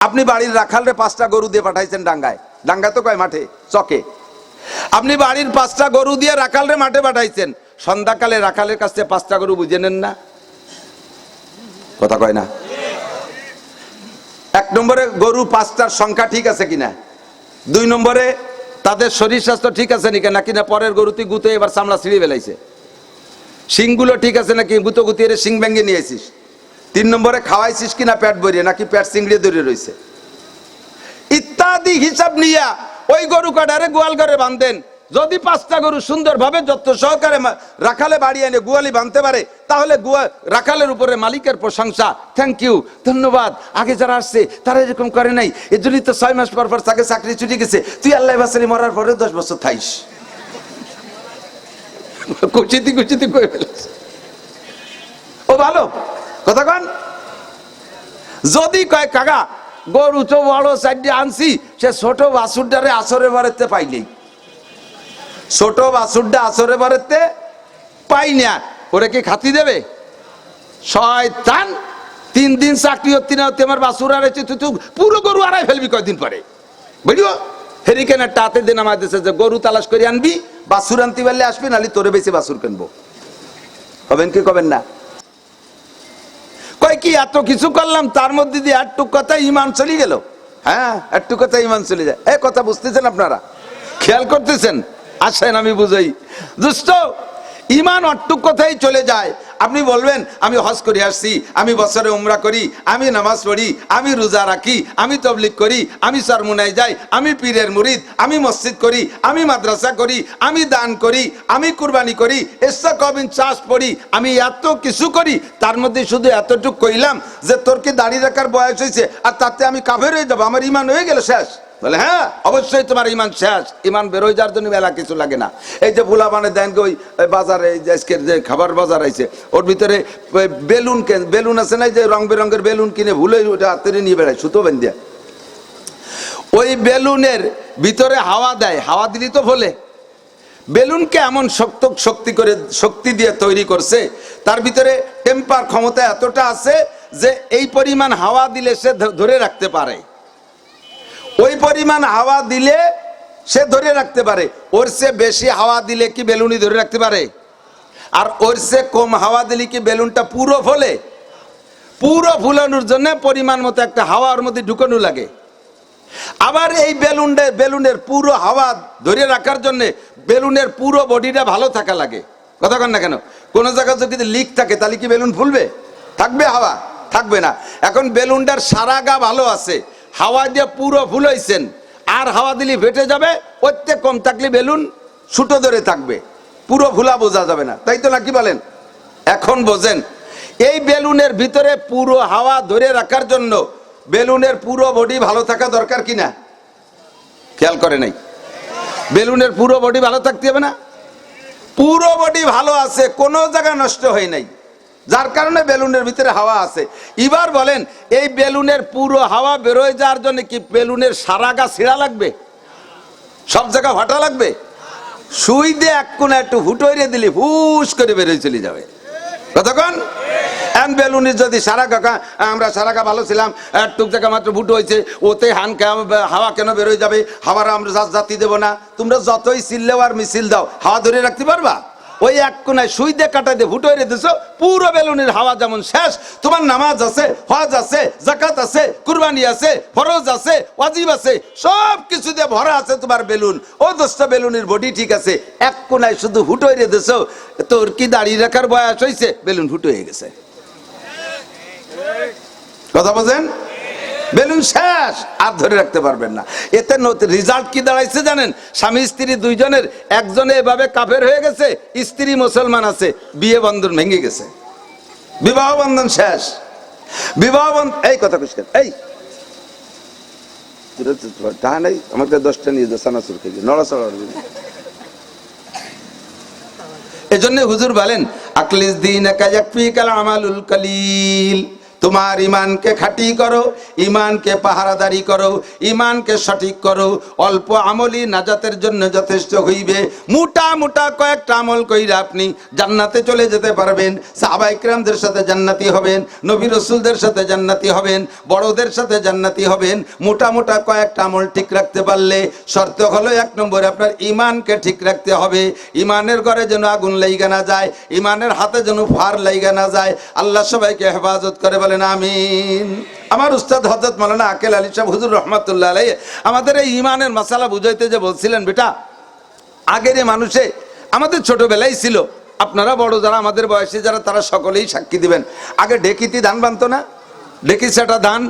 আপনি বাড়ির রাখালরে 5টা গরু দিয়ে পাঠাইছেন ডাঙ্গায়, ডাঙ্গায় তো কয় মাঠে, চকে। আপনি বাড়ির 5টা গরু দিয়ে রাখালরে মাঠে পাঠাইছেন, সন্ধ্যাকালে রাখালের কাছে 5টা গরু বুঝে নেন না? কথা কয় না। 1 নম্বরে গরু 5টার সংখ্যা ঠিক আছে কিনা, 2 নম্বরে তাদের শরীর স্বাস্থ্য ঠিক আছে নাকি না পরের গরুতে গুতে এবার চামড়া ছিঁড়ে ফেলাইছে, শিংগুলো ঠিক আছে নাকি গুতো গুতিয়ে শিং ভেঙে নিয়ে আসিস, 3 নম্বরে খাওয়াইছিস কিনা পেট ভরিয়ে নাকি পেট চিংড়িয়ে ধরে রয়েছে, ইত্যাদি হিসাব নিয়া ওই গরু কাটারে গোয়াল ঘরে বাঁধেন। যদি 5টা গরু সুন্দরভাবে যত্ন সহকারে রাখালে বাড়ি এনে গোয়ালি বাঁধতে পারে, তাহলে রাখালের উপরে মালিকের প্রশংসা, থ্যাংক ইউ, ধন্যবাদ। আগে যারা আসছে তারা এরকম করে নাই, এর জন্যই তো 6 মাস পর পর তাকে চাকরি ছুটি গেছে, তুই আল্লাহ বাসারি মরার পরে 10 বছর থাইস। কুচিতি কুচিতি কয়ে ফেলেছে, ও ভালো কথা কন। যদি কয় কাকা গরু তো বড় 4টে আনছি, সে ছোট বাছুরটারে আসরে বাড়িতে পাইনি, ছোট বাছুরটা আসরে বাড়িতে পাই না, ওরে কি খাতি দেবে? শয়তান, 3 দিন চাকরি হতে না হতে আমার বাছুর আড়াইছে, তুই পুরো গরু আড়াই ফেলবি কয়দিন পরে, বুঝলো? হেরিকেন একটা হাতে দিন আমার দেশে যে গরু তালাশ করে আনবি, বাছুর আনতে পারলে আসবি, নাহলে তোরে বেশি বাছুর কিনবো। হবেন কি কবেন না? কয় কি এত কিছু করলাম, তার মধ্যে দিয়ে একটু কথা ইমান চলে গেল। হ্যাঁ, একটু কথা ইমান চলে যায়। এই কথা বুঝতেছেন আপনারা, খেয়াল করতেছেন? আসেন আমি বুঝাই। দুষ্ট ইমান অট্টুক কথাই চলে যায়। আপনি বলবেন আমি হজ করে আসছি, আমি বছরে উমরা করি, আমি নামাজ পড়ি, আমি রোজা রাখি, আমি তাবলীগ করি, আমি চরমুনায় যাই, আমি পীরের মুরিদ, আমি মসজিদ করি, আমি মাদ্রাসা করি, আমি দান করি, আমি কুরবানি করি, এসা কবিন চাষ পড়ি, আমি এত কিছু করি, তার মধ্যে শুধু এতটুকু কইলাম যে তোর কি দাড়ি রাখার বয়স হয়েছে, আর তাতে আমি কাফের হয়ে যাবো, আমার ইমান হয়ে গেল শেষ? বলে হ্যাঁ, অবশ্যই তোমার ইমান শেষ। ইমান বেরোয় যাওয়ার জন্য মেলা কিছু লাগে না। এই যে ভুলা মানে দেন ওই বাজারে আজকের যে খাবার বাজার আছে, ওর ভিতরে বেলুন বেলুন আছে না, যে রং বেরঙের বেলুন কিনে ভুলে ওটা হাতে নিয়ে বেড়ায় সুতো বেঁধে, ওই বেলুনের ভিতরে হাওয়া দেয়, হাওয়া দিলি তো ভোলে। বেলুনকে এমন শক্তি দিয়ে তৈরি করছে, তার ভিতরে টেম্পার ক্ষমতা এতটা আছে যে এই পরিমাণ হাওয়া দিলে সে ধরে রাখতে পারে, ওই পরিমাণ হাওয়া দিলে সে ধরে রাখতে পারে। ওর চেয়ে বেশি হাওয়া দিলে কি বেলুনই ধরে রাখতে পারে? আর ওর চেয়ে কম হাওয়া দিলে কি বেলুনটা পুরো ফোলে? পুরো ফুলানোর জন্য পরিমাণ মতো একটা হাওয়ার মধ্যে ঢুকানো লাগে। আবার এই বেলুনের পুরো হাওয়া ধরে রাখার জন্য বেলুনের পুরো বডিটা ভালো থাকা লাগে। কথা কন না কেন? কোন জায়গায় যদি লিক থাকে তাহলে কি বেলুন ফুলবে? থাকবে হাওয়া? থাকবে না। এখন বেলুনটার সারা গা ভালো আছে, হাওয়া দিয়ে পুরো ফুলাইছেন, আর হাওয়া দিলে ফেটে যাবে, প্রত্যেক কম থাকলে বেলুন ছুটো ধরে থাকবে, পুরো ফুলা বোঝা যাবে না, তাই তো নাকি বলেন? এখন বোঝেন, এই বেলুনের ভিতরে পুরো হাওয়া ধরে রাখার জন্য বেলুনের পুরো বডি ভালো থাকা দরকার কিনা? খেয়াল করে নাই? বেলুনের পুরো বডি ভালো থাকতে হবে না? পুরো বডি ভালো আছে, কোনো জায়গা নষ্ট হয় নাই, যার কারণে বেলুনের ভিতরে হাওয়া আছে। এবার বলেন, এই বেলুনের পুরো হাওয়া বেরোয় যাওয়ার জন্য কি বেলুনের সারা গা ছিঁড়া লাগবে? সব জায়গা ফাটা লাগবে? সুই দিয়ে এক কোণে একটু ফুটোইরে দিলে ফুস করে বেরোয় চলে যাবে। কতক্ষণ এন বেলুনের যদি সারা গা, আমরা সারা গা ভালো ছিলাম, একটু জায়গা মাত্র ফুটো হয়েছে, ওতে হাওয়া কেন বেরোয় যাবে? হাওয়ার আমরা জাতি দেবো না? তোমরা যতই চিল্লেও আর মিছিল দাও, হাওয়া ধরে রাখতে পারবা? ওই এক কোনায় সুই দিয়ে কাটা দিয়ে ফুটো হয়ে দিছো, পুরো বেলুনের হাওয়া যেমন শেষ। তোমার নামাজ আছে, হজ আছে, জাকাত আছে, কুরবানি আছে, ফরজ আছে, ওয়াজিব আছে, সব কিছু দিয়ে ভরা আছে তোমার বেলুন। ও 10টা বেলুনের বডি ঠিক আছে, এক কোনায় শুধু ফুটো হয়ে দিছো। তোর কি দাড়ি রাখার বয়স হয়েছে? বেলুন ফুটো হয়ে গেছে। কথা বলেন? বেলুন শেষ, আর ধরে রাখতে পারবেন না। এতে রেজাল্ট কি দাঁড়াইছে জানেন? স্বামী স্ত্রী দুইজনের একজনে এভাবে কাফের হয়ে গেছে, স্ত্রী মুসলমান আছে, বিয়ে বন্ধন ভেঙে গেছে, বিবাহ বন্ধন শেষ। বিবাহ বন্ধন, এই কথা বুঝতেন, এই তা নাই আমাকে 10টা নিয়ে সানাসুর খেয়ে নড়াচড়া। এজন্য হুজুর বলেন আকলিস দিন কায়াকফি কাল আমালুল কালিল, তোমার ইমানকে খাঁটি করো, ইমানকে পাহারাদারি করো, ইমানকে সঠিক করো। অল্প আমলই নাজাতের জন্য যথেষ্ট হইবে। মোটা মোটা কয়েকটা আমল কইরা আপনি জান্নাতে চলে যেতে পারবেন। সাহাবায়ে কিরামদের সাথে জান্নাতি হবেন, নবী রাসূলদের সাথে জান্নাতি হবেন, বড়দের সাথে জান্নাতি হবেন। মোটা মোটা কয়েকটা আমল ঠিক রাখতে পারলে শর্ত হলো 1 নম্বরে আপনার ইমানকে ঠিক রাখতে হবে। ইমানের ঘরে যেন আগুন লাইগা না যায়, ইমানের হাতে যেন ফার লাইগা না যায়। আল্লাহ সবাইকে হেফাজত করে বলেন আমিন। আমার উস্তাদ হযরত মাওলানা আকেল আলী সাহেব হুজুর রহমাতুল্লাহ আলাইহি আমাদের এই ইমানের মাসালা বুঝাইতে যে বলছিলেন, বেটা আগের মানুষে আমাদের ছোটবেলায় ছিল, আপনারা বড় যারা আমাদের বয়সী যারা তারা সকলেই সাক্ষী দিবেন, আগে ডেকিতি ধান বানতো না, ডেকি সেটা ধান।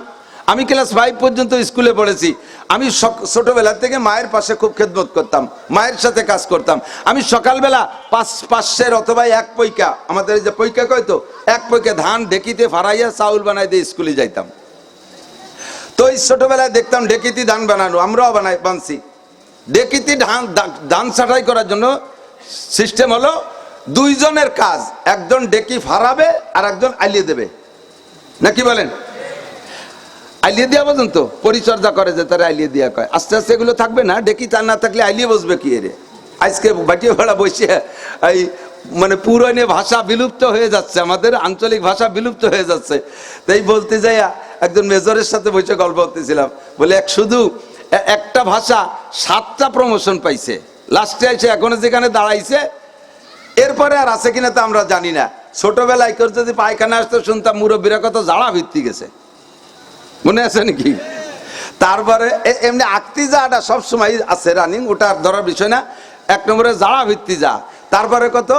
আমি ক্লাস 5 পর্যন্ত স্কুলে পড়েছি। আমি ছোটবেলা থেকে মায়ের পাশে খুব খেদমত করতাম, মায়ের সাথে কাজ করতাম। আমি সকালবেলা 5 অথবা 1 পয়কা, আমাদের যে পয়কা কয় তো 1 পয়কা ধান ডেকিতে ফারাইয়া চাউল বানাই দিয়ে স্কুলে যাইতাম। তো এই ছোটবেলায় দেখতাম ডেকিতি ধান বানানো, আমরাও বানছি। ডেকিতি ধান ছাঁটাই করার জন্য সিস্টেম হলো 2 জনের কাজ, একজন ডেকি ফারাবে আর একজন আলিয়ে দেবে, নাকি বলেন? আইলিয়ে দেওয়া পর্যন্ত পরিচর্যা করে যে তারা আইলিয়ে দেওয়া কয়। আস্তে আস্তে এগুলো থাকবে না, ডেকি চার না থাকলে আইলিয়ে বসবে কি এরে। আজকে বাটিয়ে ভাড়া বসে এই মানে পুরানো ভাষা বিলুপ্ত হয়ে যাচ্ছে, আমাদের আঞ্চলিক ভাষা বিলুপ্ত হয়ে যাচ্ছে। তাই বলতে যাই একজন মেজরের সাথে বসে গল্প করতেছিলাম, বলে শুধু একটা ভাষা 7টা প্রমোশন পাইছে, লাস্টে এসে এখনো যেখানে দাঁড়াইছে, এরপরে আর আছে কিনা তা আমরা জানি না। ছোটবেলায় কেউ যদি পায়খানা আসতে শুনতাম মুরব্বীরা কত জাড়া ভিত্তি গেছে, মনে আছে নাকি? তারপরে এমনি আকতি যাটা সবসময় আছে রানিং, ওটা ধরার বিষয় না। 1 নম্বরে জাড়া ভিত্তি যা, তারপরে কত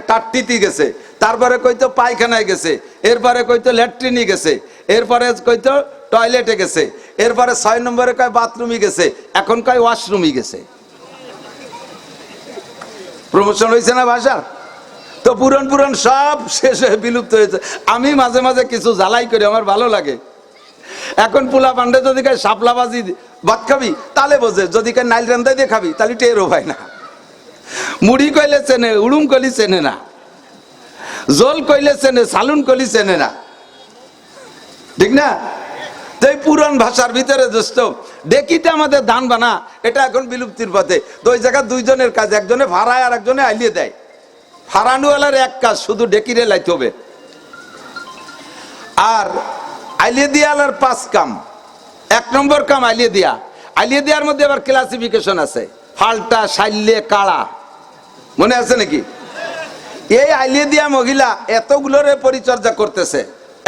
টাট্টিতি গেছে, তারপরে কইতো পায়খানায় গেছে, এরপরে কইতো ল্যাট্রিনে গেছে, এরপরে কইতো টয়লেটে গেছে, এরপরে 6 নম্বরে কয় বাথরুমে গেছে, এখন কয় ওয়াশরুমে গেছে। প্রমোশন হয়েছে না ভাষার? তো পুরান সব শেষ হয়ে বিলুপ্ত হয়েছে। আমি মাঝে মাঝে কিছু জ্বালাই করি, আমার ভালো লাগে। এখন পোলা পান্ডে যদি খাই শাপলাবাজি ভাত খাবি তাহলে বোঝে, যদি খাই নাইল রান্দাই দিয়ে খাবি তাহলে টেরও পায় না। মুড়ি কইলে চেনে, উড়ুম কলি চেনে না, জল কইলে চেনে, সালুন কলি চেনে না, ঠিক না? তো এই পুরান ভাষার ভিতরে দোস্ত ডেকিটা আমাদের ধান বানা, এটা এখন বিলুপ্তির পথে। তো ওই জায়গায় 2 জনের কাজ, একজনে ভাড়ায় আর একজনে আইলিয়ে দেয়। ফারানুওয়ালার এক কাজ, শুধু ডেকিরে লাইতে হবে। আর আইলিয়ে দিয়ালার 5 কাম। 1 নম্বর কাম আইলিয়ে দিয়া। আইলিয়ে দেওয়ার মধ্যে আবার ক্লাসিফিকেশন আছে, ফাল্টা, শাইলে, কাড়া, মনে আছে নাকি? এই আইলিয়ে দিয়া মহিলা এতগুলোরে পরিচর্যা করতেছে।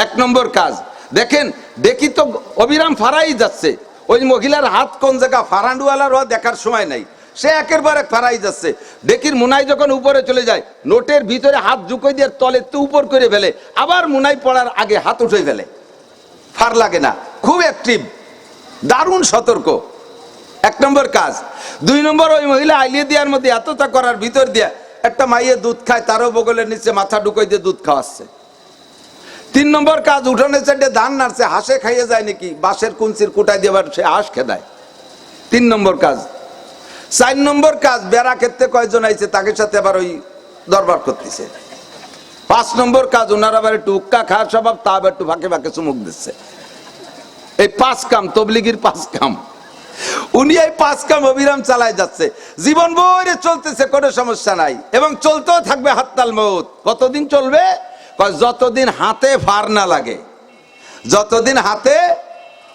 1 নম্বর কাজ দেখেন, ডেকি তো অবিরাম ফারাই যাচ্ছে, ওই মহিলার হাত কোন জায়গা ফারান্ডুয়ালারও দেখার সময় নাই, সে একের পর এক ফারাই যাচ্ছে। ডেকির মুনাই যখন উপরে চলে যায়, নোটের ভিতরে হাত ঢুকিয়ে দিয়ে তলে তো উপর করে ফেলে, আবার মুনাই পড়ার আগে হাত উঠে ফেলে, ফার লাগে না, খুব অ্যাক্টিভ, দারুণ সতর্ক। 1 নম্বর কাজ। 2 নম্বর, ওই মহিলা আইলিয়ে দেওয়ার মধ্যে এতটা করার ভিতর দিয়া একটা মাইয়ে দুধ খায়, তারও বগলের নিচে মাথা ঢুকাই দিয়ে দুধ খাওয়াচ্ছে। 3 নম্বর কাজ, উঠোনের সাইডে ধান নাড়ছে, হাঁসে খাইয়ে যায় নাকি, বাঁশের কুঞ্চির কুটাই দেবার সে হাঁস খেদায়। 3 নম্বর কাজ। 4 নম্বর কাজ, বেড়া ক্ষেত্রে কয়জন আইছে তাকে সাথে আবার ওই দরবার করতেছে। 5 নম্বর কাজ, ওনার আবার একটু উক্কা খাওয়ার স্বভাব, তা আবার একটু ফাঁকে ফাঁকে চুমুক দিচ্ছে। এই 5 কাম, তবলিগির 5 কাম, উনি এই 5 কাম অবিরাম চালায় যাচ্ছে, জীবন ভরে চলতেছে, কোনো সমস্যা নাই, এবং চলতেও থাকবে হাত্তাল মউত। কতদিন চলবে? যতদিন হাতে ফার না লাগে, যতদিন হাতে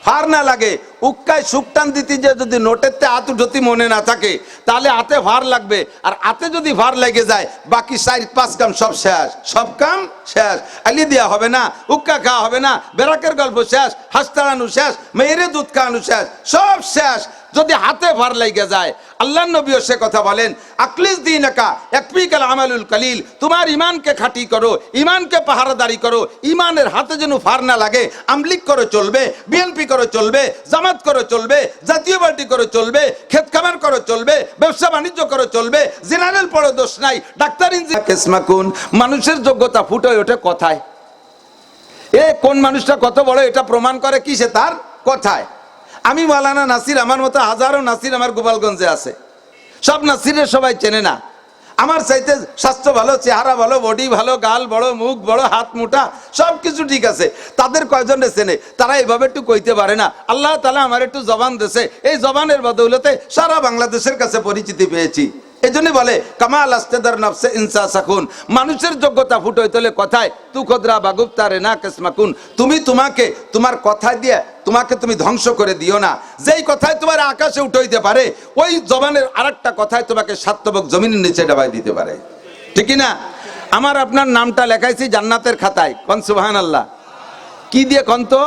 ফার না লাগে। উক্কায় সুকটান দিতে যে যদি নোটেরতে হাত উঠতি মনে না থাকে, তাহলে হাতে ফার লাগবে, আর হাতে যদি ফার লেগে যায় বাকি 4-5 কাম সব শেষ, সব কাম শেষ। আলি দেওয়া হবে না, উক্কা খাওয়া হবে না, বেরাকের গল্প শেষ, হাঁস তাড়ানো শেষ, মেয়েরে দুধ খাওয়ানো শেষ, সব শেষ যদি হাতে ফার লেগে যায়। আল্লাহ নবীও সে কথা বলেন, আকলিস দীনাকা ইয়াকফিকাল আমালুল কালিল, তোমার ইমানকে খাঁটি করো, ইমানকে পাহারাদারি করো, ইমানের হাতে যেন ফার না লাগে। আমলিক করে চলবে, বিএনপি করে চলবে, জামাত করে চলবে, জাতীয় পার্টি করে চলবে, ক্ষেত খামার করে চলবে, ব্যবসা বাণিজ্য করে চলবে, জেনারেল পড়ে দোষ নাই, ডাক্তার ইঞ্জিনিয়ার। মানুষের যোগ্যতা ফুটে ওঠে কথায়। কোন মানুষটা কত বড় এটা প্রমাণ করে কিসে? তার কথায়। আমি মাওলানা নাসির, আমার মতো হাজারো নাসির আমার গোপালগঞ্জে আছে, সব নাসিরের সবাই চেনে না। আমার চাইতে স্বাস্থ্য ভালো, চেহারা ভালো, বডি ভালো, গাল বড়, মুখ বড়, হাত মোটা, সব কিছু ঠিক আছে, তাদের কয়জন চেনে? তারা এইভাবে একটু কইতে পারে না আল্লাহ তাআলা আমার একটু জবান দিয়েছে, এই জবানের বদৌলতে সারা বাংলাদেশের কাছে পরিচিতি পেয়েছি। এই জন্য বলে কামাল আস্তেদার নফসে ইনসা সাকুন, মানুষের যোগ্যতা ফুটোয় তোলে কথায়, তু খদরা বাগুপ্তা রে না কেসমাকুন, তুমি তোমাকে তোমার কথা দিয়ে তোমাকে তুমি ধ্বংস করে দিও না। যেই কথায় তোমার আকাশে উঠাইতে পারে, ওই জবানের আরেকটা কথায় তোমাকে সাতবক জমিনের নিচে ডাবাই দিতে পারে, ঠিক না? আমার আপনার নামটা লেখাইছি জান্নাতের খাতায়, কোন সুবহানাল্লাহ। কি দিয়ে কোন তো?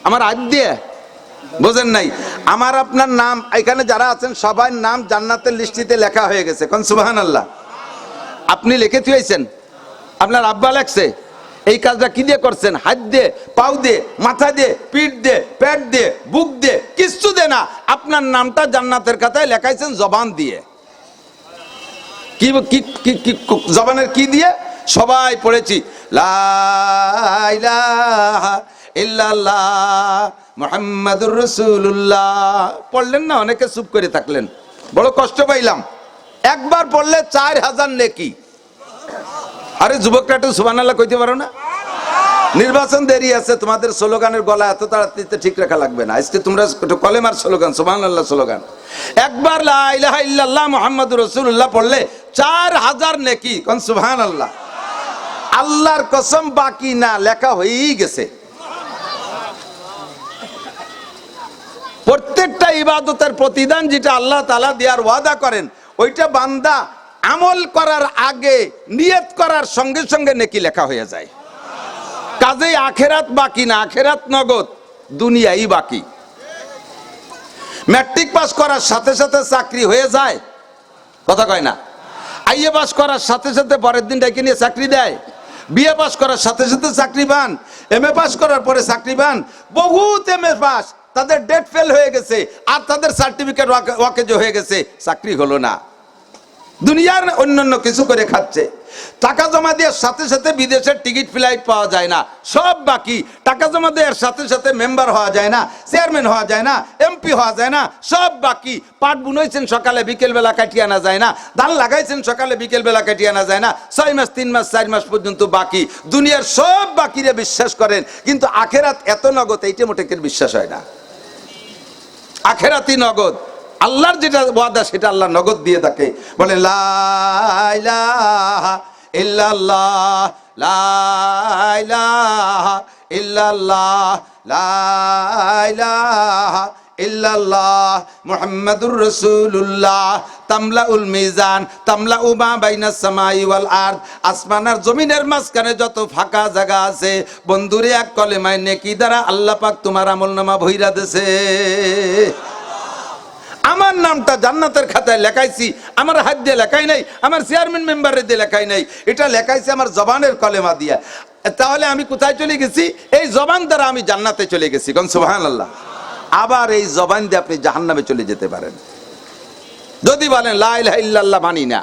আমার হাত দিয়ে, বোঝেন নাই? আমার আপনার নাম এখানে যারা আছেন সবার নাম জান্নাতের লিস্টিতে লেখা হয়ে গেছে, কোন সুবহানাল্লাহ। আপনি লিখে থুয়েছেন, আপনার আব্বা লেখছে। এই কাজটা কি দিয়ে করছেন? হাত দিয়ে, পাও দিয়ে, মাথা দিয়ে, পিঠ দিয়ে, পেট দিয়ে, বুক দিয়ে, কিচ্ছু দে না, আপনার নামটা জান্নাতের খাতায় লেখাইছেন জবান দিয়ে। কি কি কি জবানের কি দিয়ে? সবাই পড়েছি লা ইলাহা ইল্লাল্লাহ মুহাম্মাদুর রাসূলুল্লাহ। পড়লেন না? অনেকে চুপ করে থাকলেন, বড় কষ্ট পাইলাম। একবার পড়লে 4000 নেকি। আরে যুবকরা একটু সুবহানাল্লাহ কইতে পারো না? নির্বাচন দেরি আছে, তোমাদের স্লোগানের গলা এত তাড়াতাড়ি ঠিক রাখা লাগবে না। আজকে তোমরা একটু কলেমার স্লোগান, সুবহানাল্লাহ স্লোগান। একবার লা ইলাহা ইল্লাল্লাহ মুহাম্মাদুর রাসূলুল্লাহ পড়লে 4000 নেকি, কোন সুবহানাল্লাহ। আল্লাহর কসম বাকি না, লেখা হয়েই গেছে। প্রত্যেকটা ইবাদতের প্রতিদান যেটা আল্লাহ তাআলা দেওয়ার ওয়াদা করেন, ওইটা বান্দা আমল করার আগে নিয়ত করার সঙ্গে সঙ্গে নেকি লেখা হয়ে যায়। কাজেই আখেরাত বাকি না, আখেরাত নগদ, দুনিয়াই বাকি। ম্যাট্রিক পাস করার সাথে সাথে চাকরি হয়ে যায়, কথা কয় না। আইএ পাস করার সাথে সাথে পরের দিন ডেকে নিয়ে চাকরি দেয়। বিএ পাস করার সাথে সাথে চাকরি পান, এমএ পাস করার পরে চাকরি পান। বহুত এমএ পাস, তাদের ডেট ফেল হয়ে গেছে আর তাদের সার্টিফিকেট ওয়াকেজ হয়ে গেছে, চাকরি হলো না। দুনিয়ার অন্যান্য কিছু করে খাচ্ছে। টাকা জমা দেওয়ার সাথে সাথে বিদেশের টিকিট ফ্লাইট পাওয়া যায় না, সব বাকি। টাকা জমা দেওয়ার সাথে সাথে মেম্বার হওয়া যায় না, চেয়ারম্যান হওয়া যায় না, এমপি হওয়া যায় না, সব বাকি। পাট বুনেছেন সকালে বিকেল বেলা কাটিয়ে আনা যায় না, ধান লাগাইছেন সকালে বিকেল বেলা কাটিয়ে আনা যায় না, 6 মাস 3 মাস 4 মাস পর্যন্ত বাকি। দুনিয়ার সব বাকিরে বিশ্বাস করেন, কিন্তু আখেরাত এত নগদ, এইটা মোটেকের বিশ্বাস হয় না। আখেরাতই নগদ, আল্লাহর যেটা ওয়াদা সেটা আল্লাহ নগদ দিয়ে থাকে। বলে লা ইলাহা ইল্লাল্লাহ, লা ইলাহা ইল্লাল্লাহ, লা ইলাহা ইল্লাল্লাহ মুহাম্মাদুর রাসূলুল্লাহ। তামলাউল মিজান তামলাউ মা বাইনাস সামাই ওয়াল আরদ, আসমান আর জমিনের মাঝখানে যত ফাঁকা জায়গা আছে, বন্ধুরে এক কলেমায় নেকি দ্বারা আল্লাহ পাক তোমার আমলনামা ভইরা দেছে। আমার নামটা জান্নাতের খাতায় লেখাইছি, আমার হাত দিয়ে লেখাই নাই, আমার চেয়ারম্যান মেম্বারের দিয়ে লেখাই নাই, এটা লেখাইছি আমার জবানের কলেমা দিয়া। তাহলে আমি কোথায় চলে গেছি? এই জবান দ্বারা আমি জান্নাতে চলে গেছি, কোন সুবহানাল্লাহ। আবার এই জবান দিয়ে আপনি জাহান্নামে চলে যেতে পারেন যদি বলেন লা ইলাহা ইল্লাল্লাহ মানি না,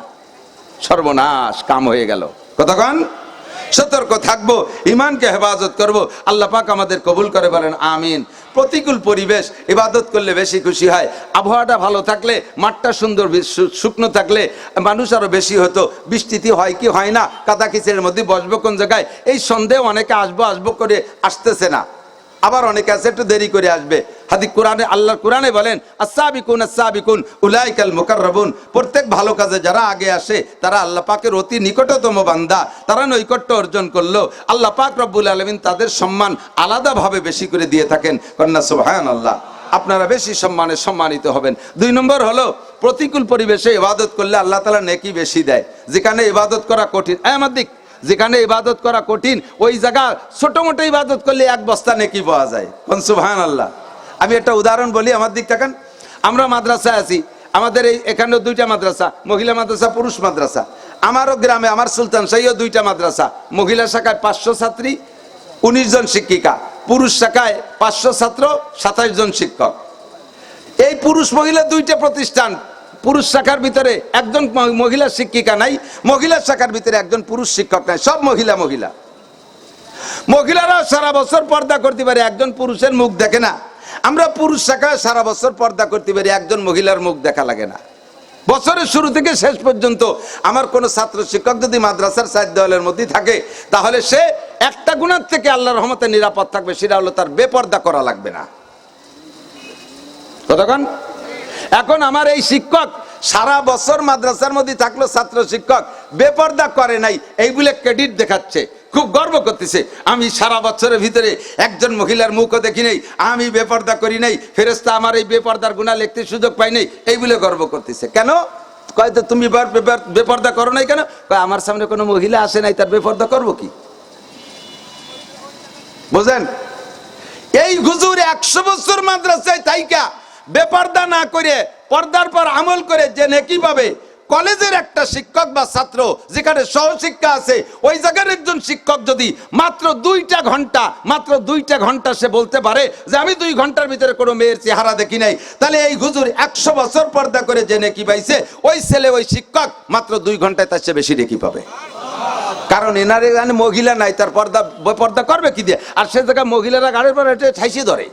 সর্বনাশ, কাম হয়ে গেল। কতক্ষণ সতর্ক থাকবো, ইমানকে হেফাজত করব। আল্লাহ পাক আমাদের কবুল করে, বলেন আমিন। প্রতিকূল পরিবেশ, ইবাদত করলে বেশি খুশি হয়। আবহাওয়াটা ভালো থাকলে, মাঠটা সুন্দর শুকনো থাকলে মানুষ আরো বেশি হতো। বৃষ্টিতে হয় কি হয় না, কাদা কিচের মধ্যে বসবো কোন জায়গায়, এই সন্দেহ অনেকে আসবো আসবো করে আসতেছে না, আবার অনেকে আছে একটু দেরি করে আসবে। হাদিস কোরআনে, আল্লাহর কোরআনে বলেন আস-সাবিকুন আস-সাবিকুন উলাইকাল মুকাররাবুন, প্রত্যেক ভালো কাজে যারা আগে আসে তারা আল্লাহ পাকের অতি নিকটতম বান্দা, তারা নৈকট্য অর্জন করলো। আল্লাহ পাক রব্বুল আলামিন তাদের সম্মান আলাদাভাবে বেশি করে দিয়ে থাকেন, কন্যা সুবহানাল্লাহ। আপনারা বেশি সম্মানে সম্মানিত হবেন। 2 নম্বর হলো, প্রতিকূল পরিবেশে ইবাদত করলে আল্লাহ তাআলা নেকি বেশি দেয়। যেখানে ইবাদত করা কঠিন, আমার দিক, যেখানে ইবাদত করা কঠিন ওই জায়গা ছোট মোটো ইবাদত করলে 1 বস্তা নেকি পাওয়া যায়, কোন সুবহানাল্লাহ। আমি একটা উদাহরণ বলি, আমার দিক তাকান। আমরা মাদ্রাসায় আছি, আমাদের এখানেও 2টা মাদ্রাসা, মহিলা মাদ্রাসা, পুরুষ মাদ্রাসা। আমারও গ্রামে, আমার সুলতান শাহীও 2টা মাদ্রাসা। মহিলা শাখায় 500 ছাত্রী, 19 জন শিক্ষিকা। পুরুষ শাখায় 500 ছাত্র, 27 জন শিক্ষক। এই পুরুষ মহিলা 2টা প্রতিষ্ঠান। পুরুষ শাখার ভিতরে একজন মহিলা শিক্ষিকা নাই, মহিলা শাখার ভিতরে একজন পুরুষ শিক্ষক নাই, সব মহিলা। মহিলারা সারা বছর পর্দা করতে পারে, একজন পুরুষের মুখ দেখে না। আমরা পুরুষ শাখায় সারা বছর পর্দা করতে পারি, একজন মহিলার মুখ দেখা লাগে না। বছরের শুরু থেকে শেষ পর্যন্ত আমার কোন ছাত্র শিক্ষক যদি মাদ্রাসার 4 দেওয়ালের মধ্যে থাকে, তাহলে সে একটা গুনাহ থেকে আল্লাহর রহমতে নিরাপদ থাকবে, সেটা হলো তার বেপরদা করা লাগবে না। কতক্ষণ? এখন আমার এই শিক্ষক সারা বছর মাদ্রাসার মধ্যে থাকলো, ছাত্র শিক্ষক বেপরদা করে নাই, এই বলে ক্রেডিট দেখাচ্ছে, খুব গর্ব করতেছে, আমি সারা বছরের ভিতরে একজন মহিলার মুখও দেখি নাই, আমি বেপরদা করি নাই, ফেরেশতা আমার এই বেপরদার গুনাহ লিখতে সুযোগ পাই নাই, এই বলে গর্ব করতেছে। কেন? কয় তো তুমি বেপরদা করো নাই কেন? কয় আমার সামনে কোনো মহিলা আসে নাই, তার বেপরদা করবো কি? বুঝেন? এই হুজুর 100 বছর মাদ্রাসায় থাইকা বেপরদা না করে পর্দার পর আমল করে যে নেকি পাবে, কলেজের একটা শিক্ষক বা ছাত্র যেখানে সহশিক্ষা আছে, ওই জায়গার একজন শিক্ষক যদি মাত্র 2টা ঘন্টা সে বলতে পারে যে আমি 2 ঘন্টার ভিতরে কোনো মেয়ের চেহারা দেখি নাই, তাহলে এই হুজুর 100 বছর পর্দা করে যে নেকি পাইছে, ওই ছেলে ওই শিক্ষক মাত্র 2 ঘন্টায় তার চেয়ে বেশি নেকি পাবে। কারণ এনারে মহিলা নাই, তার পর্দা করবে কি দিয়ে? আর সে জায়গায় মহিলারা গাড়ির পর ঠাইসিয়ে ধরে,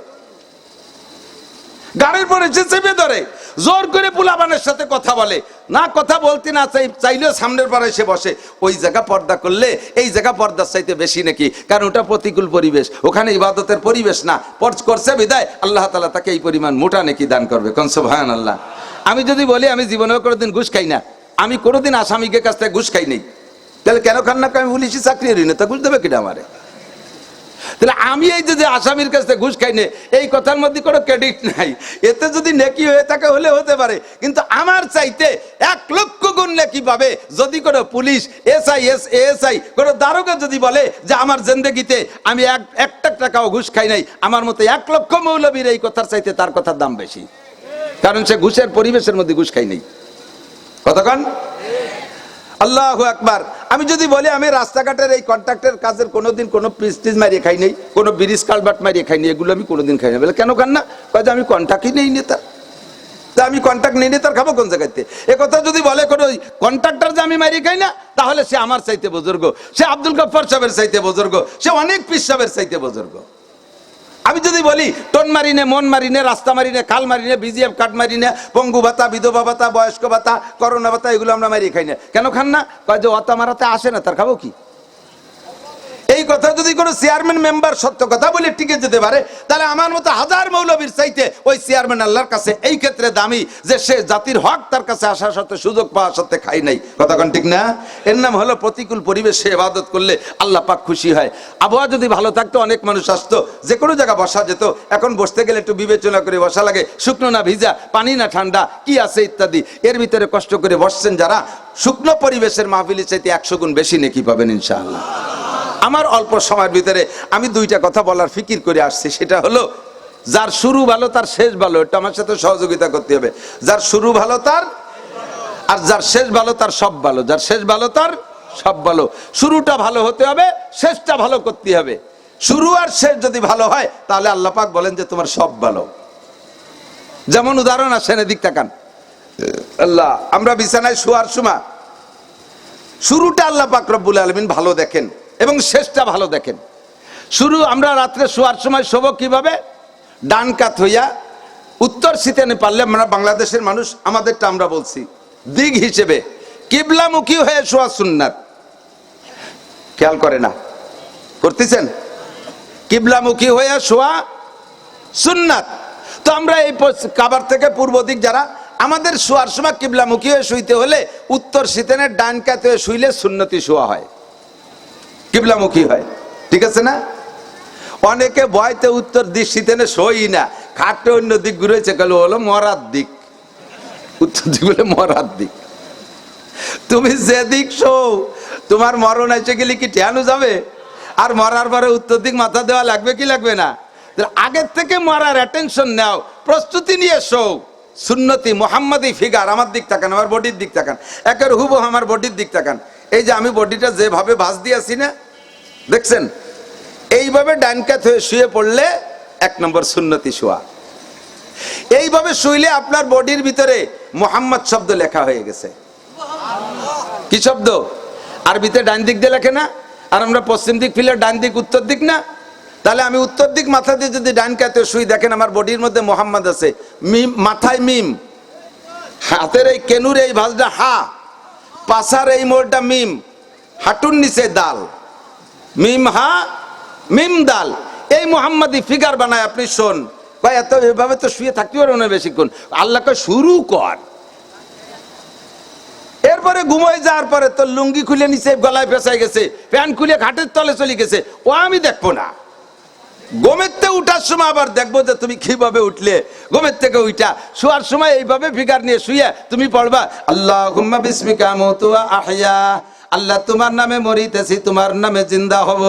গাড়ির পরে চেপে ধরে, জোর করে পোলাপানের সাথে কথা বলে, না কথা বলতে না চাইলেও সামনের পারে সে বসে। ওই জায়গা পর্দা করলে এই জায়গা পর্দার চাইতে বেশি নাকি, কারণ ওটা প্রতিকূল পরিবেশ, ওখানে ইবাদতের পরিবেশ না, পর্জ করছে বিদায় আল্লাহ তাআলা তাকে এই পরিমাণ মোটা নেকি দান করবে। কোন সুবহানাল্লাহ। আমি যদি বলি আমি জীবনেও কোনোদিন ঘুষ খাই না, আমি কোনোদিন আসামিকে কাছ থেকে ঘুষ খাই নাই, তাহলে কেন খান না? আমি পুলিশি চাকরি হই না, তা ঘুষ দেবে কিনা আমারে? তাহলে আমি এই যে আসামির কাছে ঘুষ খাই না, এই কথার মধ্যে কোনো ক্রেডিট নাই, এতে যদি নেকি হয়ে থাকে হলে হতে পারে, কিন্তু আমার চাইতে 1 লক্ষ গুণ নেকি পাবে যদি কোনো পুলিশ, এএসআই, কোনো দারোগা যদি বলে যে আমার জিন্দেগিতে আমি একটা টাকাও ঘুষ খাই নাই, আমার মতো 1 লক্ষ মৌলবীর এই কথার চাইতে তার কথার দাম বেশি, কারণ সে ঘুষের পরিবেশের মধ্যে ঘুষ খাই নাই। কতক্ষণ? আল্লাহু আকবার। আমি যদি বলি আমি রাস্তাঘাটের এই কন্ট্রাক্টের কাজের কোনোদিন কোনো প্রেস্টিজ মারিয়ে খাই নাই, কোনো ব্রিজ কালভার্ট মারিয়ে খাই নাই, এগুলো আমি কোনোদিন খাই না। বলে কেন খান না? কয় যে আমি কন্ট্রাক্টই নেই নেতা, তা আমি কন্ট্রাক্ট নেই নেতার খাবো কোন জায়গাতে? এ কথা যদি বলে কোনো কন্ট্রাক্টর যে আমি মারিয়ে খাই না, তাহলে সে আমার চাইতে বুজুর্গ, সে আব্দুল গফফার সাহেবের চাইতে বুজুর্গ, সে অনেক পীর সাহেবের চাইতে বুজুর্গ। আমি যদি বলি টোন মারিনে, মন মারিনে, রাস্তা মারিনে, খাল মারিনে, বিজিএফ কার্ড মারিনে, পঙ্গু ভাতা, বিধবা ভাতা, বয়স্ক ভাতা, করোনা ভাতা, এগুলো আমরা মারিয়ে খাই না। কেন খান না? কয় যে অতা মারাতে আসে না, তার খাবো কি? এই কথা যদি কোনো চেয়ারম্যান মেম্বার সত্য কথা বলে টিকে যেতে পারে, তাহলে আমার মতো হাজার মৌলবীর চাইতে ওই চেয়ারম্যান আল্লাহর কাছে এই ক্ষেত্রে দামি, যে সে জাতির হক তার কাছে আসার সাথে সুযোগ পাওয়ার সাথে খাই নাই। কথা কোন ঠিক না? এর নাম হলো প্রতিকূল পরিবেশে ইবাদত করলে আল্লাহ পাক খুশি হয়। আবহাওয়া যদি ভালো থাকতো অনেক মানুষ আসতো, যে কোনো জায়গা বসা যেত, এখন বসতে গেলে একটু বিবেচনা করে বসা লাগে, শুকনো না ভিজা, পানি না ঠান্ডা, কি আছে ইত্যাদি। এর ভিতরে কষ্ট করে বসছেন যারা, শুকনো পরিবেশের মাহফিলের চাইতে 100 গুণ বেশি নেকি পাবেন ইনশাআল্লাহ। আমার অল্প সময়ের ভিতরে আমি 2টা কথা বলার ফিকির করে আসছি, সেটা হলো যার শুরু ভালো তার শেষ ভালো, এটা আমার সাথে সহযোগিতা করতে হবে। যার শুরু ভালো তার, আর যার শেষ ভালো তার সব ভালো, যার শেষ ভালো তার সব ভালো। শুরুটা ভালো হতে হবে, শেষটা ভালো করতে হবে। শুরু আর শেষ যদি ভালো হয়, তাহলে আল্লাহ পাক বলেন যে তোমার সব ভালো। যেমন উদাহরণ আসেন, এদিক তাকান। আল্লাহ, আমরা বিছানায় শোয়ার সময় শুরুটা আল্লাহ পাক রব্বুল আলামিন ভালো দেখেন এবং শেষটা ভালো দেখেন। শুরু আমরা রাত্রে শোয়ার সময় শোবো কিভাবে? ডান কাত হইয়া, উত্তর সিতেনে পারলে, আমরা বাংলাদেশের মানুষ, আমাদেরটা আমরা বলছি দিক হিসেবে কিবলামুখী হয়ে শোয়া সুন্নাত। খেয়াল করে না? করতেছেন? কিবলামুখী হয়ে শোয়া সুন্নাত। তো আমরা এই কাবার থেকে পূর্ব দিক যারা, আমাদের শোয়ার সময় কিবলামুখী হয়ে শুইতে হলে উত্তর সিতেনের ডান কাত হয়ে শুইলে সুন্নতি শোয়া হয়, কিবলামুখী হয়। ঠিক আছে না? অনেকে ভয়তে উত্তর দিক সিতেনে শোই না, খাটে অন্য দিক ঘুরেছে, গেল হলো মরার দিক, উত্তর দিক বলে মরার দিক। তুমি যে দিক শো, তোমার মরণ এসে গেলে কি ঠেয়ানো যাবে? আর মরার পরে উত্তর দিক মাথা দেওয়া লাগবে কি লাগবে না? আগের থেকে মরার অ্যাটেনশন নাও, প্রস্তুতি নিয়ে শো। সুন্নতি মোহাম্মদি ফিগার, আমার দিক তাকান, আমার বডির দিক তাকান, একের হুবহু আমার বডির দিক তাকান। এই যে আমি বডিটা যেভাবে ভাঁজ দিয়েছি না, দেখছেন? এইভাবে ডান কাত হয়ে শুয়ে পড়লে 1 নম্বর সুন্নতি শোয়া। এইভাবে শুইলে আপনার বডির ভিতরে মোহাম্মদ শব্দ লেখা হয়ে গেছে। কি শব্দ? আরবিতে ডান দিক দিয়ে লেখে না? আর আমরা পশ্চিম দিক ফিরলে ডান দিক উত্তর দিক না? তাহলে আমি উত্তর দিক মাথা দিয়ে যদি ডান কাতে শুই, দেখেন আমার বডির মধ্যে মোহাম্মদ আছে, মিম মাথায় মিম, হাতের এই কেনুর এই ভাঁজটা হা, পাশার এই মোড়টা মিম, হাঁটুর নিচে দাল, মিম হা মিম দাল। এই মোহাম্মদী ফিগার বানায় আপনি শোন, ভাই এত এভাবে তো শুয়ে থাকতে পারো না বেশিক্ষণ, আল্লাহকে শুরু কর। এরপরে ঘুমোয় যাওয়ার পরে তোর লুঙ্গি খুলে নিচে গলায় পেঁচাই গেছে, প্যান্ট খুলে ঘাটের তলে চলে গেছে, ও আমি দেখবো না। ঘুমের থেকে উঠার সময় আবার দেখবো যে তুমি কিভাবে উঠলে। ঘুমের থেকে উঠা শোয়ার সময় এইভাবে ফিগার নিয়ে শুয়ে তুমি পড়বা আল্লাহুম্মা বিসমিকা আমুতু ওয়া আহইয়া, আল্লাহ তোমার নামে মরিতেছি, তোমার নামে জিন্দা হব,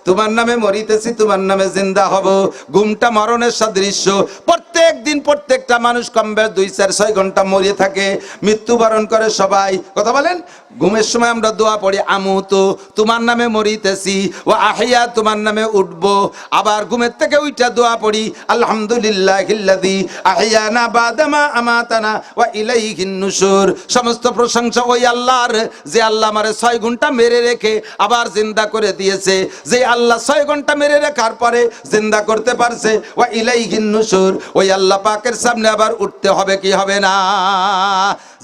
তোমার নামে মরিতেছি, তোমার নামে জিন্দা হব। ঘুমটা মরণের সাদৃশ্য। প্রত্যেক দিন প্রত্যেকটা মানুষ কম বেশ 2, 4, 6 ঘন্টা মরে থাকে, মৃত্যুবরণ করে সবাই। কথা বলেন। ঘুমের সময় আমরা দোয়া পড়ি আমুতু, তোমার নামে মরিতেছি, ও আহইয়া, তোমার নামে উঠবো। আবার ঘুমের থেকে উইটা দোয়া পড়ি আলহামদুলিল্লাহিল্লাযী আহইয়ানা বাদামা আমাতানা ওয়া ইলাইহিন নুশুর। সমস্ত প্রশংসা ওই আল্লাহর, যে আল্লাহ আমারে 6 ঘন্টা মেরে রেখে আবার জিন্দা করে দিয়েছে, যে আল্লাহ 6 ঘন্টা মেরে রাখার পরে জিন্দা করতে পারছে। ওয়া ইলাইহিন নুশুর, ওই আল্লাহ পাকের সামনে আবার উঠতে হবে কি হবে না?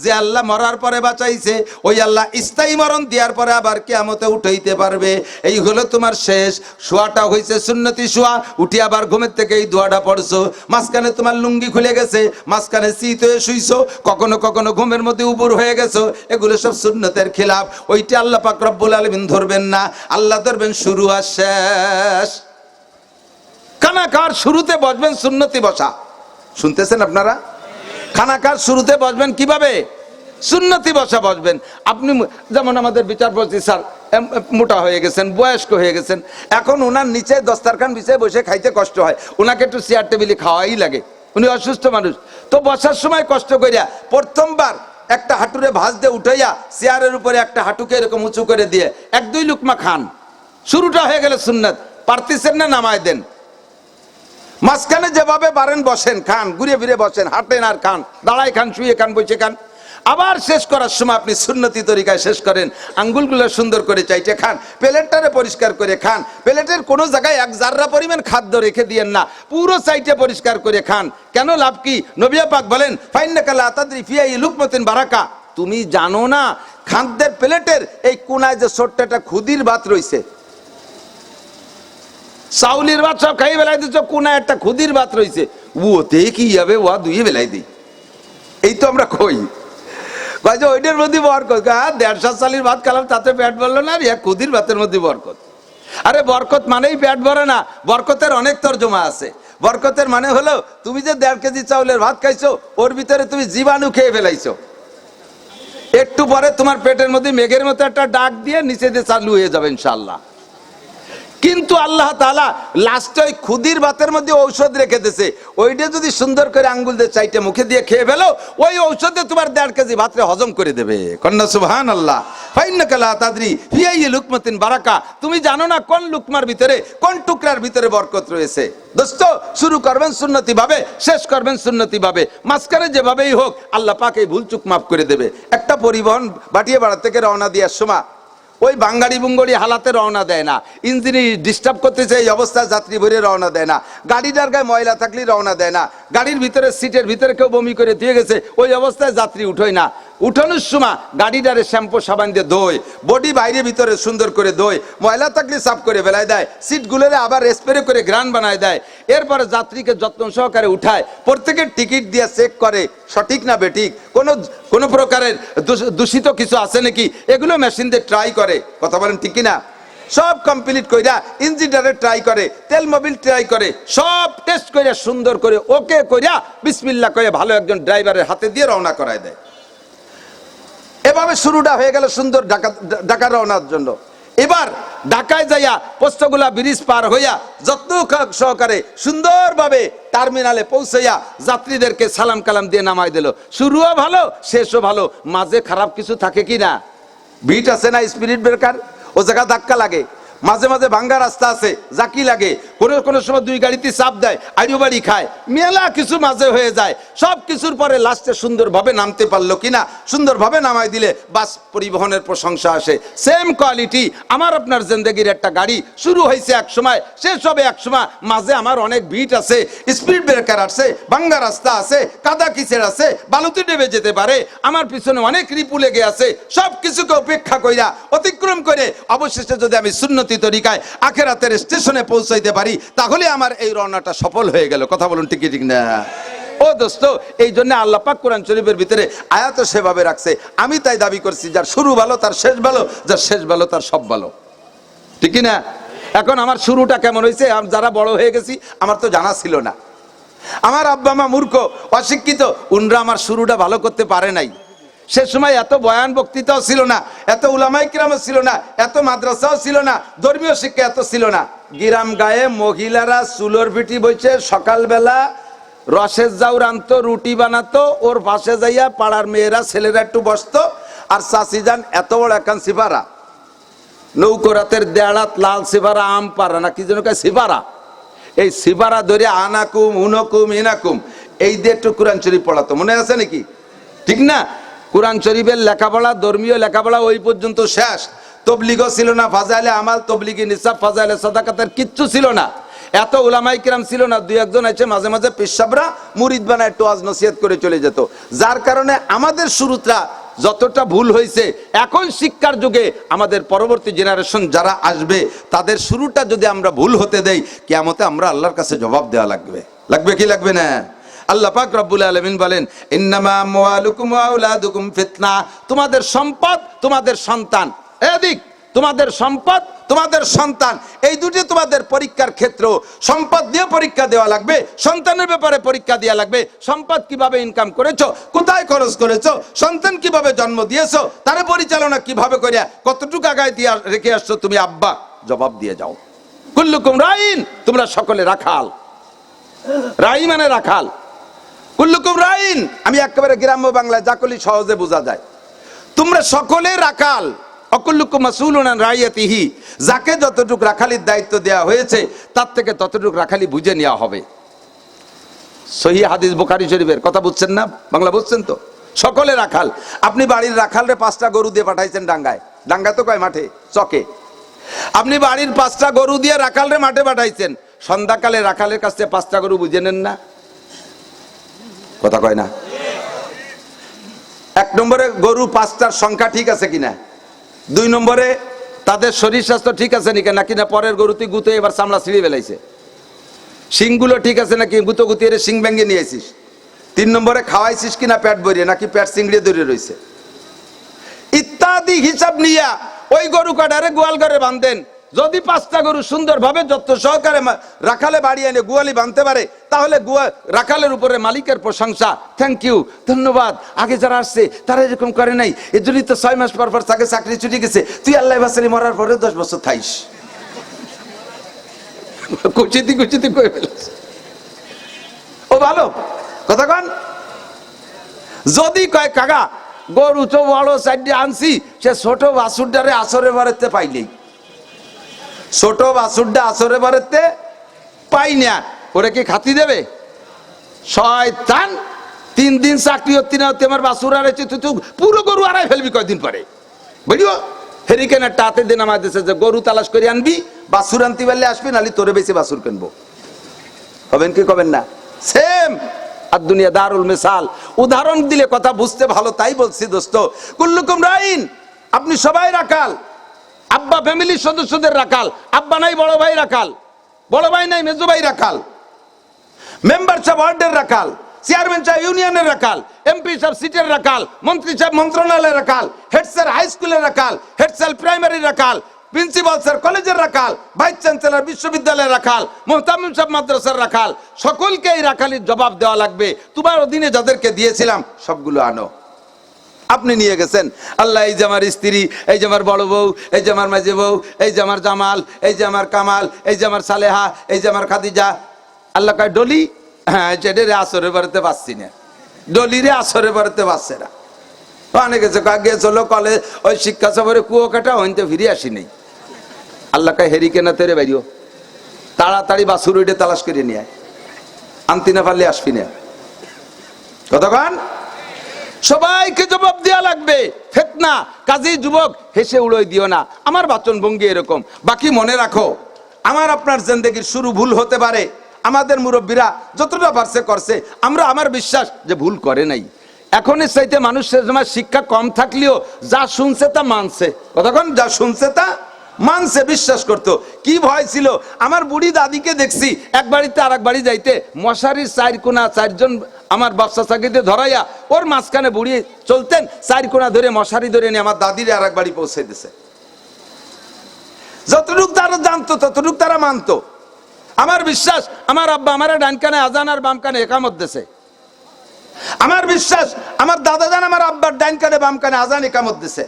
যে আল্লাহ মরার পরে বাঁচাইছে, ওই আল্লাহ স্থায়ী মরণ দেওয়ার পরে আবার কিয়ামতে উঠাইতে পারবে। এই হলো তোমার শেষ শোয়াটা হয়েছে সুন্নতি শোয়া। উঠে আবার ঘুমের থেকে এই দোয়াটা পড়ছো, মাঝখানে তোমার লুঙ্গি খুলে গেছে, মাঝখানে চিত হয়ে শুইছো, কখনো কখনো ঘুমের মধ্যে উপর হয়ে গেছো, এগুলো সব সুন্নতের খিলাফ। ওইটা আল্লাহ পাক রব্বুল আলামিন ধরবেন না, আল্লাহ ধরবেন শুরু আর শেষ। খানা খাওয়ার শুরুতে বসবেন সুন্নতি বসা, শুনতেছেন আপনারা? খানা খাওয়ার শুরুতে বসবেন কিভাবে? সুন্নতি বসা বসবেন। আপনি যেমন আমাদের বিচারপতি স্যার মোটা হয়ে গেছেন, বয়স্ক হয়ে গেছেন, এখন ওনার নিচে দস্তারখান বিছায় বসে খাইতে কষ্ট হয়, ওনাকে একটু চেয়ার টেবিলে খাওয়াই লাগে, উনি অসুস্থ মানুষ। তো বসার সময় কষ্ট করিয়া প্রথমবার একটা হাঁটুরে ভাঁজ দিয়ে উঠাইয়া চেয়ারের উপরে একটা হাঁটুকে এরকম উঁচু করে দিয়ে 1-2 লুকমা খান, শুরুটা হয়ে গেল সুন্নত। পারতেছেন না নামায় দেন। মাঝখানে যেভাবে পারেন বসেন, খান, ঘুরে ফিরে বসেন, হাঁটেন আর খান, দাঁড়ায় খান, শুয়ে খান, বসে খান। আবার শেষ করার সময় আপনি সুন্নতি তরিকায় শেষ করেন, আঙ্গুলগুলো সুন্দর করে চাইটে খান, প্লেটটারে পরিষ্কার করে খান, প্লেটের কোনো জায়গায় 1 জাররা পরিমাণ খাদ্য রেখে দিয়েন না, পুরো চাইটে পরিষ্কার করে খান। কেন? লাভ কি? নবী পাক বলেন ফাইন্নাকা লা তাদরি ফি আই লুকমাতিন বারাকা, তুমি জানো না খাদ্যের প্লেটের এই কোনায় যে ছোট্ট একটা ক্ষুদির ভাত রইছে, চাউলির ভাত সব খাই বেলাই দিচ্ছ, কোনায় একটা ক্ষুদির ভাত রইছে, ওতে কি হবে, ওয়া দুইয়ে বেলাই দিই। এই তো আমরা কই ভাই যে ওইটার মধ্যে বরকত, 150 চালির ভাত খেলাম তাতে পেট ভরলো না, আর এক ক্ষুদির ভাতের মধ্যে বরকত। আরে বরকত মানেই পেট ভরে না, বরকতের অনেক তর্জমা আছে। বরকতের মানে হলো তুমি যে 1.5 কেজি চাউলের ভাত খাইছো, ওর ভিতরে তুমি জীবাণু খেয়ে ফেলাইছো, একটু পরে তোমার পেটের মধ্যে মেঘের মতো একটা ডাক দিয়ে নিচে দিয়ে চালু হয়ে যাবে ইনশাআল্লাহ। কিন্তু আল্লাহ তাআলা লাস্টে ওই ক্ষুদির ভাতের মধ্যে ঔষধ রেখে দিয়েছে, ওইটা যদি সুন্দর করে আঙ্গুল দিয়ে চাইটে মুখে দিয়ে খেয়ে ফেলো, ওই ঔষধে তোমার 1.5 কেজি ভাতরে হজম করে দেবে। কন্যা সুবহানাল্লাহ। ফাইন্নাকা লা তাদরি ফি আই লুকমাতিন বারাকা, তুমি জানো না কোন লুকমার ভিতরে, কোন টুকরার ভিতরে বরকত রয়েছে। দোস্ত, শুরু করবেন সুন্নতি ভাবে, শেষ করবেন সুন্নতি ভাবে, মাঝখানে যেভাবেই হোক আল্লাহ পাক এই ভুল চুক মাফ করে দেবে। একটা পরিবহন বাটিয়ে বাড়া থেকে রওনা দেওয়ার সময় ওই বাঙ্গাড়ি বুঙ্গড়ি হালাতে রওনা দেয় না, ইঞ্জিনে ডিস্টার্ব করতেছে এই অবস্থায় যাত্রী ভরে রওনা দেয় না, গাড়িটার গায়ে ময়লা থাকলে রওনা দেয় না, গাড়ির ভিতরে সিটের ভিতরে কেউ বমি করে দিয়ে গেছে ওই অবস্থায় যাত্রী উঠোয় না, উঠানোর সময় গাড়িটারে শ্যাম্পু সাবান দিয়ে ধোয়, বডি বাইরে ভিতরে সুন্দর করে ধোয়, ময়লা থাকলে সাফ করে ফেলায় দেয়, সিটগুলোরে আবার স্প্রে করে গ্রান বানায় দেয়, এরপরে যাত্রীকে যত্ন সহকারে উঠায়, প্রত্যেকের টিকিট দিয়ে চেক করে সঠিক না বেঠিক, কোনো প্রকারের দূষিত কিছু আছে নাকি, এগুলো মেশিন দিয়ে ট্রাই করে। কথা বলেন ঠিক কিনা? সব কমপ্লিট কইরা ইঞ্জিনটারে ট্রাই করে, তেল মোবিল ট্রাই করে, সব টেস্ট কইরা সুন্দর করে ওকে কইরা বিসমিল্লাহ কয়ে ভালো একজন ড্রাইভারের হাতে দিয়ে রওনা করায় দেয়। এভাবে শুরুটা হয়ে গেল সুন্দর ঢাকা রওনার জন্য। এবার ঢাকায় যাইয়া পোস্তগোলা ব্রিজ পার হইয়া যত্ন সহকারে সুন্দরভাবে টার্মিনালে পৌঁছাইয়া যাত্রীদেরকে সালাম কালাম দিয়ে নামাই দিল। শুরুও ভালো, শেষও ভালো, মাঝে খারাপ কিছু থাকে কি না? বিট আছে না, স্পিরিট ব্রেকার, ও জায়গা ধাক্কা লাগে, মাঝে মাঝে ভাঙ্গা রাস্তা আছে, জাকি লাগে, কোনো সময় দুই গাড়িতে চাপ দেয়, আড়িও বাড়ি খায়, মেলা কিছু মাঝে হয়ে যায়। সব কিছুর পরে লাস্টে সুন্দরভাবে নামতে পারলো কিনা, সুন্দরভাবে নামাই দিলে বাস পরিবহনের প্রশংসা আসে। সেম কোয়ালিটি আমার আপনার জিন্দেগির একটা গাড়ি শুরু হয়েছে এক সময়, শেষ হবে এক সময়, মাঝে আমার অনেক ভিট আছে, স্পিড ব্রেকার আছে, ভাঙ্গা রাস্তা আছে, কাদা কিচের আছে, বালুতে ডেবে যেতে পারে, আমার পিছনে অনেক রিপু লেগে আছে। সব কিছুকে উপেক্ষা কইরা অতিক্রম করে অবশেষে যদি আমি সুন্নতি তরিকায় আখিরাতের স্টেশনে পৌঁছাইতে পারি, তাহলে আমার এই রওনাটা সফল হয়ে গেল। কথা বলুন ঠিক ঠিক না? ও দোস্ত, এই জন্য আল্লাহ পাক কোরআন শরীফের ভিতরে আয়াত সেভাবে রাখছে। আমি তাই দাবি করছি, যার শুরু ভালো তার শেষ ভালো, যার শেষ ভালো তার সব ভালো, ঠিক না? এখন আমার শুরুটা কেমন হয়েছে, যারা বড় হয়ে গেছি আমার তো জানা ছিল না। আমার আব্বা মা মূর্খ, অশিক্ষিত, উনরা আমার শুরুটা ভালো করতে পারে নাই। সে সময় এত বয়ান বক্তৃতাও ছিল না, এত উলামায়ে কিরামও ছিল না, এত মাদ্রাসাও ছিল না, ধর্মীয় শিক্ষা এত ছিল না। গ্রাম গায়ে মহিলারা চুলোর পিঠি বইছে, সকালবেলা রসের জাউর আনতো, রুটি বানাতো, ওর পাশে যাইয়া পাড়ার মেয়েরা ছেলেরা একটু বসতো, আর চাচি যান এত বড় একান সিপারা, নৌকরাতের দেড়াত লাল সিপারা, আম পারা না কি যেন কয় সিপারা, এই সিপারা ধরে আনাকুম উনকুম ইনাকুম এই দিয়ে একটু কোরআন শরীফ পড়াতো, মনে আছে নাকি? ঠিক না? কোরআন শরীফের লেখাপড়া, ধর্মীয় লেখাপড়া ওই পর্যন্ত শেষ। তবলিগও ছিল না, ফাজাইলে আমাল, তবলিগি নিসাব, ফাজাইলে সাদাকাতের কিচ্ছু ছিল না। এত উলামায়ে কিরাম ছিল না, দুই একজন আছে মাঝে মাঝে পেশাবরা মুরিদ বানায় একটু ওয়াজ নসিহত করে চলে যেত। যার কারণে আমাদের শুরুটা যতটা ভুল হয়েছে, এখন শিক্ষার যুগে আমাদের পরবর্তী জেনারেশন যারা আসবে তাদের শুরুটা যদি আমরা ভুল হতে দেই, কিয়ামতে আমরা আল্লাহর কাছে জবাব দেওয়া লাগবে। লাগবে কি লাগবে না? আল্লাহ পাক রব্বুল আলামিন বলেন, ইন্নামা আমওয়ালুকুম ওয়া আওলাদুকুম ফিতনা, তোমাদের সম্পদ, তোমাদের সন্তান, এদিক তোমাদের সম্পদ, তোমাদের সন্তান, এই দুটি তোমাদের পরীক্ষার ক্ষেত্র। সম্পদ দিয়ে পরীক্ষা দেওয়া লাগবে, সন্তানের ব্যাপারে পরীক্ষা দেওয়া লাগবে। সম্পদ কিভাবে ইনকাম করেছো, কোথায় খরচ করেছো, সন্তান কিভাবে জন্ম দিয়েছো, তার পরিচালনা কিভাবে করিয়া কতটুকু আগায় দিয়ে রেখে আসছো তুমি আব্বা, জবাব দিয়ে যাও। কুল্লুকুম রাইন, তোমরা সকলে রাখাল। রাই মানে রাখাল, কুল্লুকুম রাইন। আমি একেবারে গ্রাম্য বাংলায় যাকলি সহজে বোঝা যায়, তোমরা সকলে রাখাল। অকুল্লুকুম মাসউলুন আন রাইয়াতিহি, যাকে যতটুকু রাখালির দায়িত্ব দেওয়া হয়েছে তার থেকে ততটুকু রাখালি বুঝে নেওয়া হবে। সহিহ হাদিস বুখারী শরীফের কথা বুঝছেন না? বাংলা বুঝছেন তো? সকলে রাখাল। আপনি বাড়ির রাখালরে 5টা গরু দিয়ে পাঠাইছেন ডাঙ্গায়, ডাঙ্গা তো কয় মাঠে, চকে। আপনি বাড়ির 5টা গরু দিয়ে রাখালরে মাঠে পাঠাইছেন, সন্ধ্যাকালে রাখালের কাছে 5টা গরু বুঝে নেন না? কথা কয় না? 1 নম্বরে গরু 5টার সংখ্যা ঠিক আছে কিনা, 2 নম্বরে তাদের শরীর স্বাস্থ্য ঠিক আছে নাকি না পরের গরুতে গুতো এবার চামড়া ছিঁড়ে ফেলাইছে, শিংগুলো ঠিক আছে নাকি গুতো গুতিয়ে শিং ভেঙে নিয়েছিস, 3 নম্বরে খাওয়াইছিস কিনা পেট ভরিয়ে নাকি পেট চিংড়িয়ে ধরে রয়েছে, ইত্যাদি হিসাব নিয়া ওই গরু কাটারে গোয়াল ঘরে বাঁধেন। যদি 5টা গরু সুন্দরভাবে যত্ন সহকারে রাখালে বাড়ি এনে গোয়ালি বাঁধতে পারে, তাহলে রাখালের উপরে মালিকের প্রশংসা, থ্যাংক ইউ, ধন্যবাদ। আগে যারা আসছে তারা এরকম করে নাই, এর জন্যই তো 6 মাস পর তাকে চাকরি ছুটি গেছে, তুই আল্লাহ বাসারি মরার পরে 10 বছর থাইস। কুচিতি কুচিতি করে ফেলেছে, ও ভালো কথা কন। যদি কয় কাকা গরু তো বড় 4টে আনছি, সে ছোট বাছুরটারে আসরে বাড়িতে পাইলেই, ছোট বাছুরটা আসরে বাড়িতে পাই না, ওরে কি খাতি দেবে? শয়তান, 3 দিন চাকরি হতে না হতে আমার বাছুর আড়াইছে, তুই পুরো গরু আড়াই ফেলবি কয়দিন পরে, বুঝলো? হেরিকেনের টাতে দিন আমার দেশে যে গরু তালাশ করে আনবি, বাছুর আনতে পারলে আসবি, নাহলে তোরে বেশি বাছুর কিনবো। হবেন কি কবেন না? সেম আর দুনিয়া দারুল মিসাল। উদাহরণ দিলে কথা বুঝতে ভালো, তাই বলছি দোস্ত। কুল্লুকুম রাইন, আপনি সবাই রাখাল। আব্বা ফ্যামিলির সদস্যদের রাখাল, আব্বা নাই বড় ভাই রাখাল, বড় ভাই নাই মেজো ভাই রাখাল, মেম্বার সাহেব ওয়ার্ডের রাখাল, চেয়ারম্যান সাহেব ইউনিয়নের রাখাল, এমপি সাহেব সিটের রাখাল, মন্ত্রী সাহেব মন্ত্রণালয়ের রাখাল, হেড স্যার হাই স্কুলের রাখাল, হেড স্যার প্রাইমারি রাখাল, প্রিন্সিপাল স্যার কলেজের রাখাল, ভাইস চ্যান্সেলর বিশ্ববিদ্যালয়ের রাখাল, মুহতামিম সাহেব মাদ্রাসার রাখাল। সকলকে এই রাখালির জবাব দেওয়া লাগবে। তোমার অধীনে যাদেরকে দিয়েছিলাম সবগুলো আনো। আপনি নিয়ে গেছেন, আল্লাহ এই যে আমার স্ত্রী, এই যে আমার বড় বউ, এই যে আমার মাঝে বউ, এই যে আমার জামাল, এই যে আমার কামাল, এই যে আমার সালেহা, এই যে আমার খাদিজা। আল্লাহ কয় ডলি, হ্যাঁ যেটা আসরে বাড়িতে পাচ্ছি না, ডলিরে আসরে বাড়িতে পাচ্ছে না। অনেক গেছে গিয়ে চলো কলেজ ওই শিক্ষা সফরে কুয়ো কাটা হইতে ফিরে আসি নেই। আল্লাহকে হেরিকেনা তেরে বাইরিও, তাড়াতাড়ি বাছুর উঠে তালাশ করে নিয়ে আয়, আনতি না পারলে আসবি না। কতক্ষণ সবাইকে জবাব দেওয়া লাগবে, ফিতনা। কাজী যুবক হেসে উড়াই দিও না, আমার বাচন ভঙ্গি এরকম। বাকি মনে রাখো, আমার আপনার জিন্দেগির শুরু ভুল হতে পারে, আমাদের মুরব্বীরা যতটা পারছে করছে, আমরা আমার বিশ্বাস যে ভুল করে নাই। এখন এর চাইতে মানুষের সময় শিক্ষা কম থাকলেও যা শুনছে তা মানছে। কতক্ষণ যা শুনছে তা মানছে, বিশ্বাস করতো। কি ভয় ছিল, আমার বুড়ি দাদিকে দেখছি এক বাড়িতে আর এক বাড়ি যাইতে মশারির চার কোনা চারজন আমার বাচ্চা চাকরিতে ধরাইয়া ওর মাঝখানে বুড়ি চলতেন, চার কোনা ধরে মশারি ধরে নিয়ে আমার দাদির আর এক বাড়ি পৌঁছে দিছে। যতটুক তারা জানতো ততটুক তারা মানতো। আমার বিশ্বাস আমার আব্বা আমার ডান কানে আজান আর বাম কানে একামত দিছে। আমার বিশ্বাস আমার দাদা জান আমার আব্বার ডান কানে বাম কানে আজান একামত দিছে,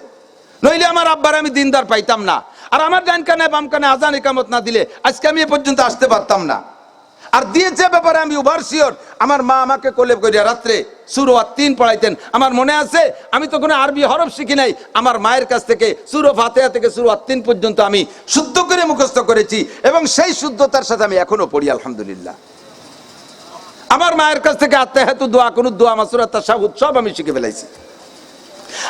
নইলে আমার আব্বার আমি দিনদার পাইতাম না। আর আমার ডান কানে বাম কানে আজান একামত না দিলে আজকে আমি এ পর্যন্ত আসতে পারতাম না। আর দিয়েছে ব্যাপারে আমি ওভারসিওর। আমার মা আমাকে কোলে করিয়া রাত্রে সূরা তিন পড়াইতেন, আমার মনে আছে। আমি তো কোনো আরবি হরফ শিখি নাই, আমার মায়ের কাছ থেকে সূরা ফাতিহা থেকে সূরা তিন পর্যন্ত আমি শুদ্ধ করে মুখস্থ করেছি, এবং সেই শুদ্ধতার সাথে আমি এখনো পড়ি আলহামদুলিল্লাহ। আমার মায়ের কাছ থেকে আত্তাহিয়াতু দোয়া, কোন দোয়া, মাসুরা, তাশাহুদ সব আমি শিখে ফেলাইছি।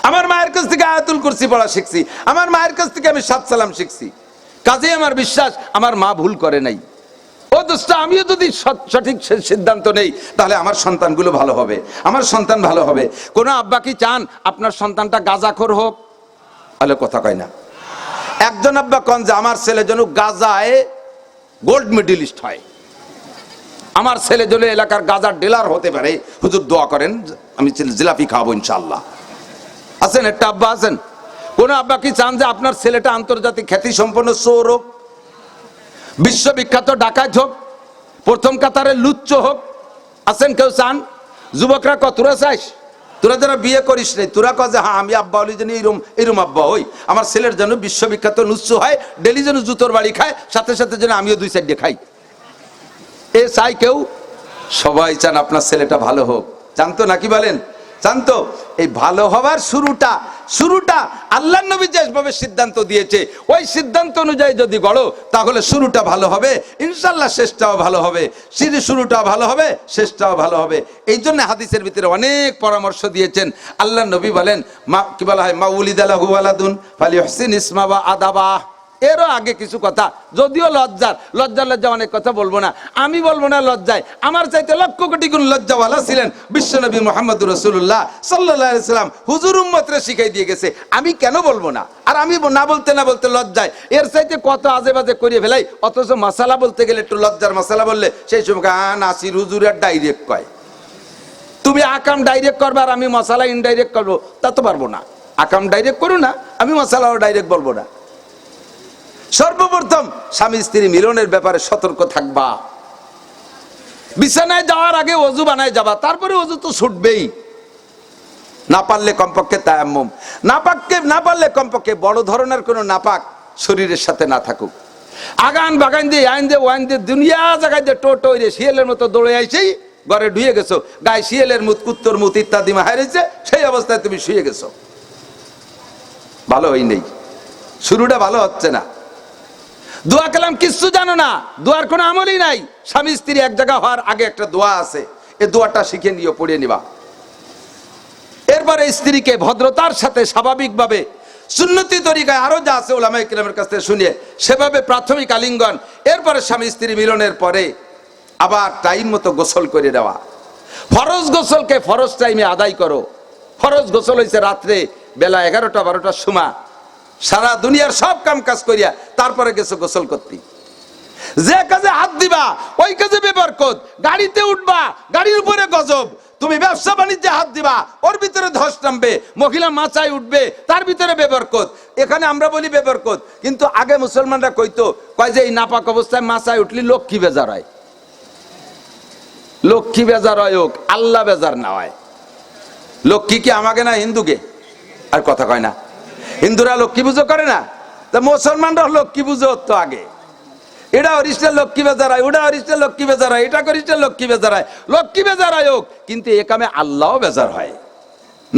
আমার মায়ের কাছ থেকে আয়াতুল কুরসি পড়া শিখছি, আমার মায়ের কাছ থেকে আমি সাত সালাম শিখছি। কাজেই আমার বিশ্বাস আমার মা ভুল করে নাই। ও দোস্ত, আমিও যদি সঠিক সিদ্ধান্ত নেই তাহলে আমার সন্তানগুলো ভালো হবে, আমার সন্তান ভালো হবে। কোন আব্বা কি চান আপনার সন্তানটা গাঁজাখোর হোক? তাহলে কথা কয় না। একজন আব্বা কন যে আমার ছেলে যেন গাঁজায় গোল্ড মেডেলিস্ট হয়, আমার ছেলে যেন এলাকার গাঁজার ডিলার হতে পারে, হুজুর দোয়া করেন, আমি জিলাপি খাওয়াবো ইনশাআল্লাহ। আছেন একটা আব্বা আছেন? কোন আব্বা কি চান যে আপনার ছেলেটা আন্তর্জাতিক খ্যাতি সম্পন্ন চোর হোক, বিশ্ববিখ্যাত ডাকাত হোক, প্রথম কাতারে লুচ্চ হোক? আছেন কেউ চান? যুবকরা কত তোরা চাইস? তোরা যারা বিয়ে করিস নাই তোরা কয় যে হ্যাঁ আমি আব্বা হলি যেন এরম আব্বা হই, আমার ছেলের যেন বিশ্ববিখ্যাত লুচ্চ হয়, ডেলি যেন জুতোর বাড়ি খায়, সাথে সাথে যেন আমিও দুই সাইডে খাই। এ চাই কেউ? সবাই চান আপনার ছেলেটা ভালো হোক। জানতো নাকি বলেন? জানতো। এই ভালো হওয়ার শুরুটা আল্লাহর নবী যেভাবে সিদ্ধান্ত দিয়েছে ওই সিদ্ধান্ত অনুযায়ী যদি গড়ো তাহলে শুরুটা ভালো হবে, ইনশাআল্লাহ শেষটাও ভালো হবে। শুরুটাও ভালো হবে, শেষটাও ভালো হবে। এই জন্য হাদিসের ভিতরে অনেক পরামর্শ দিয়েছেন। আল্লাহর নবী বলেন, মা কি বলা হয়, মা উলিদালাহু ওয়ালাদুন ফালিহসিন ইসমা ওয়া আদাবা। এরও আগে কিছু কথা, যদিও লজ্জা অনেক কথা বলবো না, আমি বলবো না লজ্জায়। আমার চাইতে লক্ষ কোটি গুণ লজ্জাওয়ালা ছিলেন বিশ্বনবী মুহাম্মদ রাসূলুল্লাহ সাল্লাল্লাহু আলাইহি সাল্লাম। হুজুর উম্মতরে শিখাই দিয়ে গেছে, আমি কেন বলবো না? আর আমি না বলতে লজ্জায় এর চাইতে কত আজে বাজে করিয়ে ফেলাই। অথচ মাসালা বলতে গেলে একটু লজ্জার মাসালা বললে সেই সময় নাসির হুজুর আর ডাইরেক্ট কয়। তুমি আকাম ডাইরেক্ট করবে আর আমি মশালা ইনডাইরেক্ট করবো, তা তো পারবো না। আকাম ডাইরেক্ট করো না, আমি মশালাও ডাইরেক্ট বলবো না। সর্বপ্রথম স্বামী স্ত্রী মিলনের ব্যাপারে সতর্ক থাকবা। বিছানায় যাওয়ার আগে ওযু বানায় যাবা, তারপরে ওযু তো ছুটবেই। না পারলে কমপক্ষে তায়াম্মুম, না পারলে কমপক্ষে বড় ধরনের কোনো নাপাক শরীরের সাথে না থাকুক। আগান বাগান দিয়ে আইন দিয়ে ওয়াইন দিয়ে দুনিয়া জায়গায় দিয়ে টোটোইরে শিয়ালের মতো দৌড়ে আইছেই ঘরে ঢুয়ে গেছো, গায়ে শিয়ালের মুত, কুত্তর মুত ইত্যাদি মাহাইছে, সেই অবস্থায় তুমি শুয়ে গেছো। ভালো হই নেই, শুরুটা ভালো হচ্ছে না। দোয়া কালাম কিচ্ছু জানো না, দোয়ার কোনো আমলই নাই। স্বামী স্ত্রী এক জায়গা হওয়ার আগে একটা দোয়া আছে, এই দোয়াটা শিখে নিয়ে পড়ে নিবা। এরপরে স্ত্রীকে ভদ্রতার সাথে স্বাভাবিকভাবে সুন্নতি তরিকায় আরো যা আছে ওলামায়ে কেরামের কাছ থেকে শুনিয়ে সেভাবে প্রাথমিক আলিঙ্গন, এরপরে স্বামী স্ত্রী মিলনের পরে আবার টাইম মতো গোসল করে দেওয়া। ফরজ গোসলকে ফরজ টাইমে আদায় করো। ফরজ গোসল হয়েছে রাত্রে বেলা 11টা-12টার সময়, সারা দুনিয়ার সব কাম কাজ করিয়া তারপরে গেছো গোসল করতে। যে কাজে হাত দিবা ওই কাজে বেবরকত। গাড়িতে উঠবা, গাড়ির উপরে গজব। তুমি ব্যবসা বাণিজ্যে হাত দিবা, ওর ভিতরে ধস নামবে। মহিলা মাচায় উঠবে, তার ভিতরে বেবরকত। এখানে আমরা বলি বেবরকত, কিন্তু আগে মুসলমানরা কইতো, কয় যে এই নাপাক অবস্থায় মাচায় উঠলি লক্ষ্মী বেজার হয়। লক্ষ্মী বেজার হয় হোক, আল্লাহ বেজার না হয়। লক্ষ্মী কি আমাকে না হিন্দুকে? আর কথা কয় না। হিন্দুরা লক্ষ্মী পুজো করে না, তা মুসলমানরা লক্ষ্মী পুজো হতো আগে। এটা অরিষ্টের লক্ষ্মী বেজার হয়, ওটা অরিষ্টের লক্ষ্মী বেজার হয়, এটা করিষ্টের লক্ষ্মী বেজার হয়। লক্ষ্মী বেজার হয় হোক, কিন্তু এ কামে আল্লাহও বেজার হয়।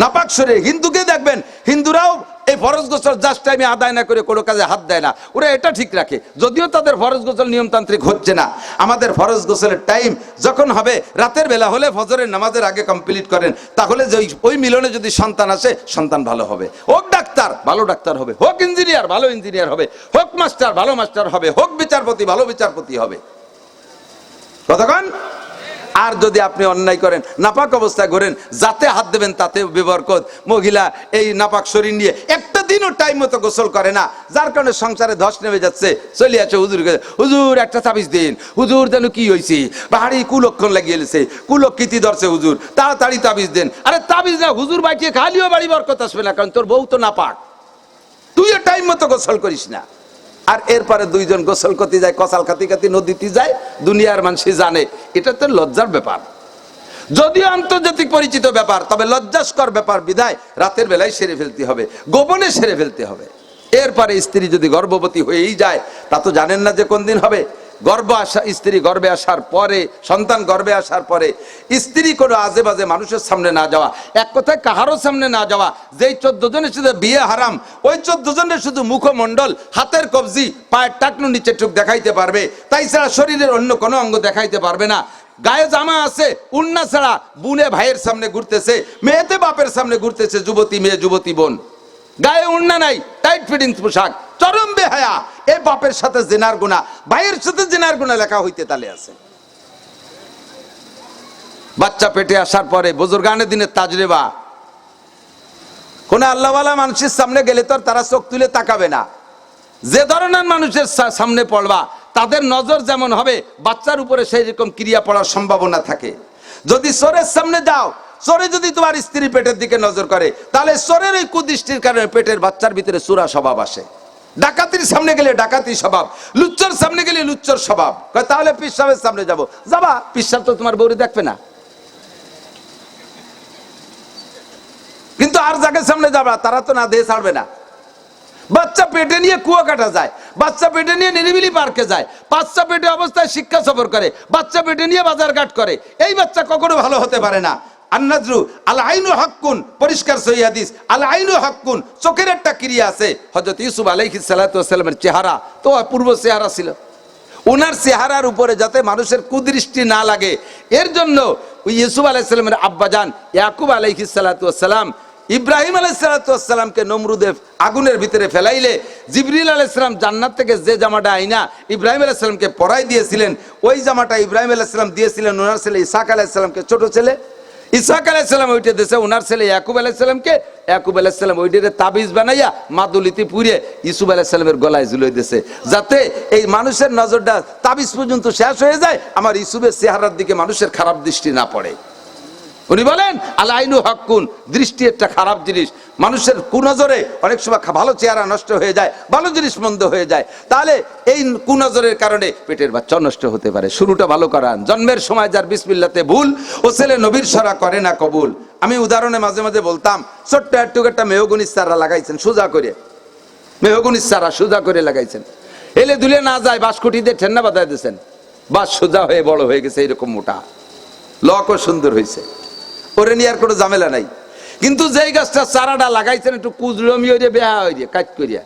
নাপাক শরীরে। হিন্দুকে দেখবেন, হিন্দুরাও এই ফরজ গোসল জাস্ট টাইমে আদায় না করে কোনো কাজে হাত দেয় না, ওরা এটা ঠিক রাখে। যদিও তাদের ফরজ গোসল নিয়মতান্ত্রিক হচ্ছে না। আমাদের ফরজ গোসলের টাইম যখন হবে রাতের বেলা হলে ফজরের নামাজের আগে কমপ্লিট করেন, তাহলে যে ওই মিলনে যদি সন্তান আসে সন্তান ভালো হবে। হোক ডাক্তার, ভালো ডাক্তার হবে, হোক ইঞ্জিনিয়ার, ভালো ইঞ্জিনিয়ার হবে, হোক মাস্টার, ভালো মাস্টার হবে, হোক বিচারপতি, ভালো বিচারপতি হবে। কতক্ষণ? আর যদি আপনি অন্যায় করেন, নাপাক অবস্থায় ঘোরেন, যাতে হাত দেবেন তাতে বিবরকত। মহিলা এই নাপাক শরীর নিয়ে একটা দিনও টাইম মতো গোসল করে না, যার কারণে সংসারে ধস নেমে যাচ্ছে। চলে আছে হুজুরকে, হুজুর একটা তাবিজ দিন, হুজুর যেন কি হয়েছে, বাড়ি কুলক্ষণ লাগিয়ে এসেছে, কুলক্ষিতি ধরছে, হুজুর তাড়াতাড়ি তাবিজ দেন। আরে তাবিজ না, হুজুর বাইটিয়ে খালিও বাড়ি বরকত আসবে না, কারণ তোর বউ তো নাপাক, তুইও টাইম মতো গোসল করিস না। আর এরপরে দুইজন গোসল করতে যায়, কসাল খাতি খাতি নদীতে যায়, দুনিয়ার মানুষ জানে। এটা তো লজ্জার ব্যাপার, যদিও আন্তর্জাতিক পরিচিত ব্যাপার, তবে লজ্জাস্কর ব্যাপার বিধায় রাতের বেলায় সেরে ফেলতে হবে, গোপনে সেরে ফেলতে হবে। এরপরে স্ত্রী যদি গর্ভবতী হয়েই যায়, তা তো জানেন না যে কোন দিন হবে। স্ত্রী গর্ভে আসার পরে, সন্তান গর্ভে আসার পরে স্ত্রী কোনো আজে বাজে মানুষের সামনে না যাওয়া, এক কথায় কাহারও সামনে না যাওয়া। যেই 14 জনের শুধু বিয়ে হারাম, ওই 14 জনের শুধু মুখমণ্ডল, হাতের কবজি, পায়ের টাকনু নিচে টুক দেখাইতে পারবে, তাই ছাড়া শরীরের অন্য কোনো অঙ্গ দেখাইতে পারবে না। গায়ে জামা আছে, উন্না ছাড়া বুনে ভাইয়ের সামনে ঘুরতেছে, মেয়েতে বাপের সামনে ঘুরতেছে, যুবতী মেয়ে, যুবতী বোন, গায়ে উন্না নাই, টাইট ফিটিং পোশাক, চরম বেহায়া। এই বাপের সাথে জেনার গুনাহ, ভাইয়ের সাথে জেনার গুনাহ লেখা হইতে তালে আছে। বাচ্চা পেটে আসার পরে বুজুর্গানের দিনের তাজরেবা, কোন আল্লাহওয়ালা মানুষের সামনে গেলে তো তারা চোখ তুলে তাকাবে না। যে ধরনের মানুষের সামনে পড়বা, তাদের নজর যেমন হবে, বাচ্চার উপরে সেই রকম ক্রিয়া পড়ার সম্ভাবনা থাকে। যদি চোরের সামনে যাও, চোরে যদি তোমার স্ত্রী পেটের দিকে নজর করে, তাহলে চোরের ওই কুদৃষ্টির কারণে পেটের বাচ্চার ভিতরে চোরা স্বভাব আসে। ডাকাতির সামনে গেলে ডাকাতি স্বভাব, লুচ্চর সামনে গেলে লুচ্চর স্বভাব। তাহলে পিসাবের সামনে যাবো, যাবা, পিসাব তো তোমার বউরে দেখবে না। কিন্তু আর জায়গার সামনে যাবা, তারা তো না দিয়ে ছাড়বে না। বাচ্চা পেটে নিয়ে কুয়াকাটা যায়, বাচ্চা পেটে নিয়ে নিরিবিলি পার্কে যায়, বাচ্চা পেটে অবস্থায় শিক্ষা সফর করে, বাচ্চা পেটে নিয়ে বাজার ঘাট করে। এই বাচ্চা কখনো ভালো হতে পারে না। আন্নাজরু আল আইনু হাক্কুন, পরিষ্কার সহিহ হাদিস, আল আইনু হাক্কুন, চোখের একটা ক্রিয়া আছে। হযরত ইউসুফ আলাইহিস সালাতু ওয়াস সালামের চেহারা তো পূর্ব চেহারা ছিল, ওনার চেহারার উপরে যাতে মানুষের কুদৃষ্টি না লাগে, এর জন্য ওই ইউসুফ আলাইহিস সালামের আব্বাজান ইয়াকুব আলাইহিস সালাতু ওয়াস সালাম ইব্রাহিম আলাইহিস সালাতু ওয়াস সালামকে নমরুদের আগুনের ভিতরে ফেলাইলে জিবরিল আলাইহিস সালাম জান্নাত থেকে যে জামাটা আইনা ইব্রাহিম আলাইহিস সালামকে পরাই দিয়েছিলেন, ওই জামাটা ইব্রাহিম আলাইহিস সালাম দিয়েছিলেন ওনার ছেলে ইসহাক আলাইহিস সালামকে, ছোট ছেলে ইসহাক আলাইহিস সালাম ওইটা দিয়েছে ওনার ছেলে ইয়াকুব আলাইহিস সালামকে। ইয়াকুব আলাইহিস সালাম ওইটারে তাবিজ বানাইয়া মাদুলিতে পুড়িয়ে ইউসুফ আলাইহিস সালামের গলায় ঝুলিয়ে দিয়েছে, যাতে এই মানুষের নজরটা তাবিজ পর্যন্ত শেষ হয়ে যায়, আমার ইউসুফের চেহারার দিকে মানুষের খারাপ দৃষ্টি না পড়ে। উনি বলেন আল আইনু হাক্কুন, দৃষ্টি একটা খারাপ জিনিস, মানুষের কুনজরে অনেক সময় ভালো চেহারা নষ্ট হয়ে যায়, ভালো জিনিস মন্দ হয়ে যায়। তাহলে এই কুনজরের কারণে পেটের বাচ্চা নষ্ট হতে পারে। শুরুটা ভালো করান, জন্মের সময় যার বিসমিল্লাতে ভুল, ও ছেলে নবীর সরা করে না কবুল। আমি উদাহরণে মাঝে মাঝে বলতাম, ছোট্ট একটা মেহগনির চারা লাগাইছেন সোজা করে, মেহগনির চারা সোজা করে লাগাইছেন, এলে দুলে না যায় বাঁশকুটি দিয়ে ঠেন্না বাঁধাই দিয়েছেন, বাঁশ সোজা হয়ে বড় হয়ে গেছে, এরকম মোটা, লকও সুন্দর হয়েছে, ওরে নিয়ে আর কোনো ঝামেলা নাই। কিন্তু যেই গাছটা চারাটা লাগাইছেন একটু কুজরমি হয়ে বেহা হয়ে কাট করিয়া,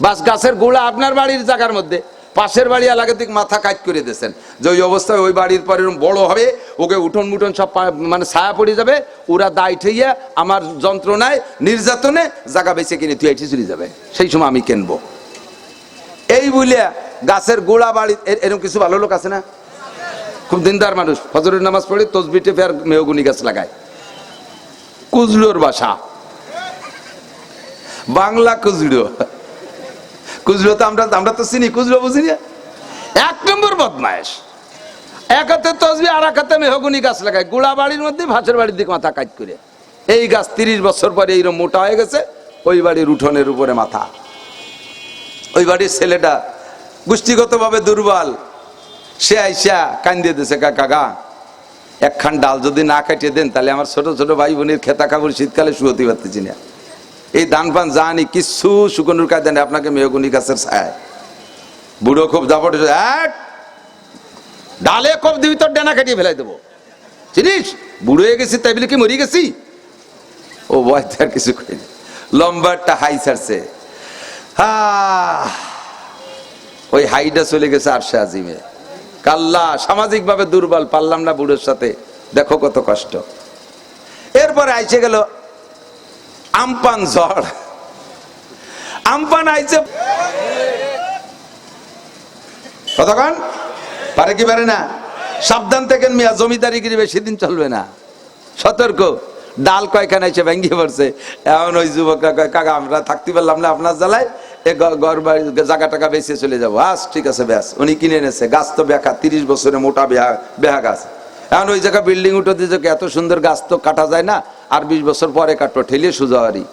বাস গাছের গোড়া আপনার বাড়ির জায়গার মধ্যে, পাশের বাড়ি এলাকা থেকে মাথা কাট করে দিয়েছেন, যে ওই অবস্থায় ওই বাড়ির পর এরকম বড় হবে, ওকে উঠোন মুঠোন সব মানে ছায়া পড়ে যাবে, ওরা দায় ঠেইয়া আমার যন্ত্রণায় নির্যাতনে জায়গা বেঁচে কিনে তুই এটি চলে যাবে, সেই সময় আমি কিনবো। এই বলিয়া গাছের গোড়া বাড়ি, এরকম কিছু ভালো লোক আছে না, খুব দিনদার মানুষ, ফজরের নামাজ পড়ে তসবিটে ফের মেহগুনি গাছ লাগায়, কুজলোর বাসা, বাংলা কুজলো, কুজলো তো আমরা তো চিনি, কুজলো বুঝি না, 1 নম্বর বদমায়েশ। এক হাতে তসবি আর এক হাতে মেহগুনি গাছ লাগায়, গোড়া বাড়ির মধ্যে ভাসের বাড়ির দিকে মাথা কাট করে। এই গাছ 30 বছর পরে এইরকম মোটা হয়ে গেছে, ওই বাড়ির উঠোনের উপরে মাথা। ওই বাড়ির ছেলেটা গোষ্ঠীগতভাবে দুর্বল, সে আইসা কান্দিয়ে দিয়েছে, কাকা একখান ডাল যদি না কাটিয়ে দেন, তাহলে আমার ছোট ছোট ভাই বোনের খেতা কাপড় শীতকালে শুয়োতে পারতেছি না, এই দান পান জানি কিছু শুকনুর কাজ জানি, আপনাকে মেহগুনি গাছের ছায়। বুড়ো খুব দাপট, ডালে খুব দিবি তোর ডানা কাটিয়ে ফেলাই দেবো, চিনিস বুড়ো হয়ে গেছি তাই বলে কি মরি গেছি, ও বয়তে আর কিছু করিনি, লম্বা একটা হাই ছাড়ছে, ওই হাইটা চলে গেছে আরশে আজিমে। কাল্লা সামাজিক ভাবে দুর্বল, পারলাম না বুড়োর সাথে, দেখো কত কষ্ট। এরপরে আইসে গেল আমপান ঝড়, আমপান আইছে কতক্ষণ পারে কি পারে না, সাবধান থাকেন মিয়া, জমিদারিগিরি বেশি দিন চলবে না, সতর্ক। ডাল কয়খানে এসে ভেঙে পড়ছে, এমন ওই যুবকরা কয় কাকা আমরা থাকতে পারলাম না আপনার জ্বালায়, ঘর বাড়ি জায়গা টাকা বেঁচে চলে যাবো। ঠিক আছে ব্যাস, উনি কিনে এনেছে, গাছ তো বেকা, 30 বছরে মোটা বেহা গাছ। এখন ওই জায়গা বিল্ডিং উঠে দিয়েছে, এত সুন্দর গাছ তো কাটা যায় না, আর 20 বছর পরে কাটবো, ঠেলিয়ে সোজা হারি।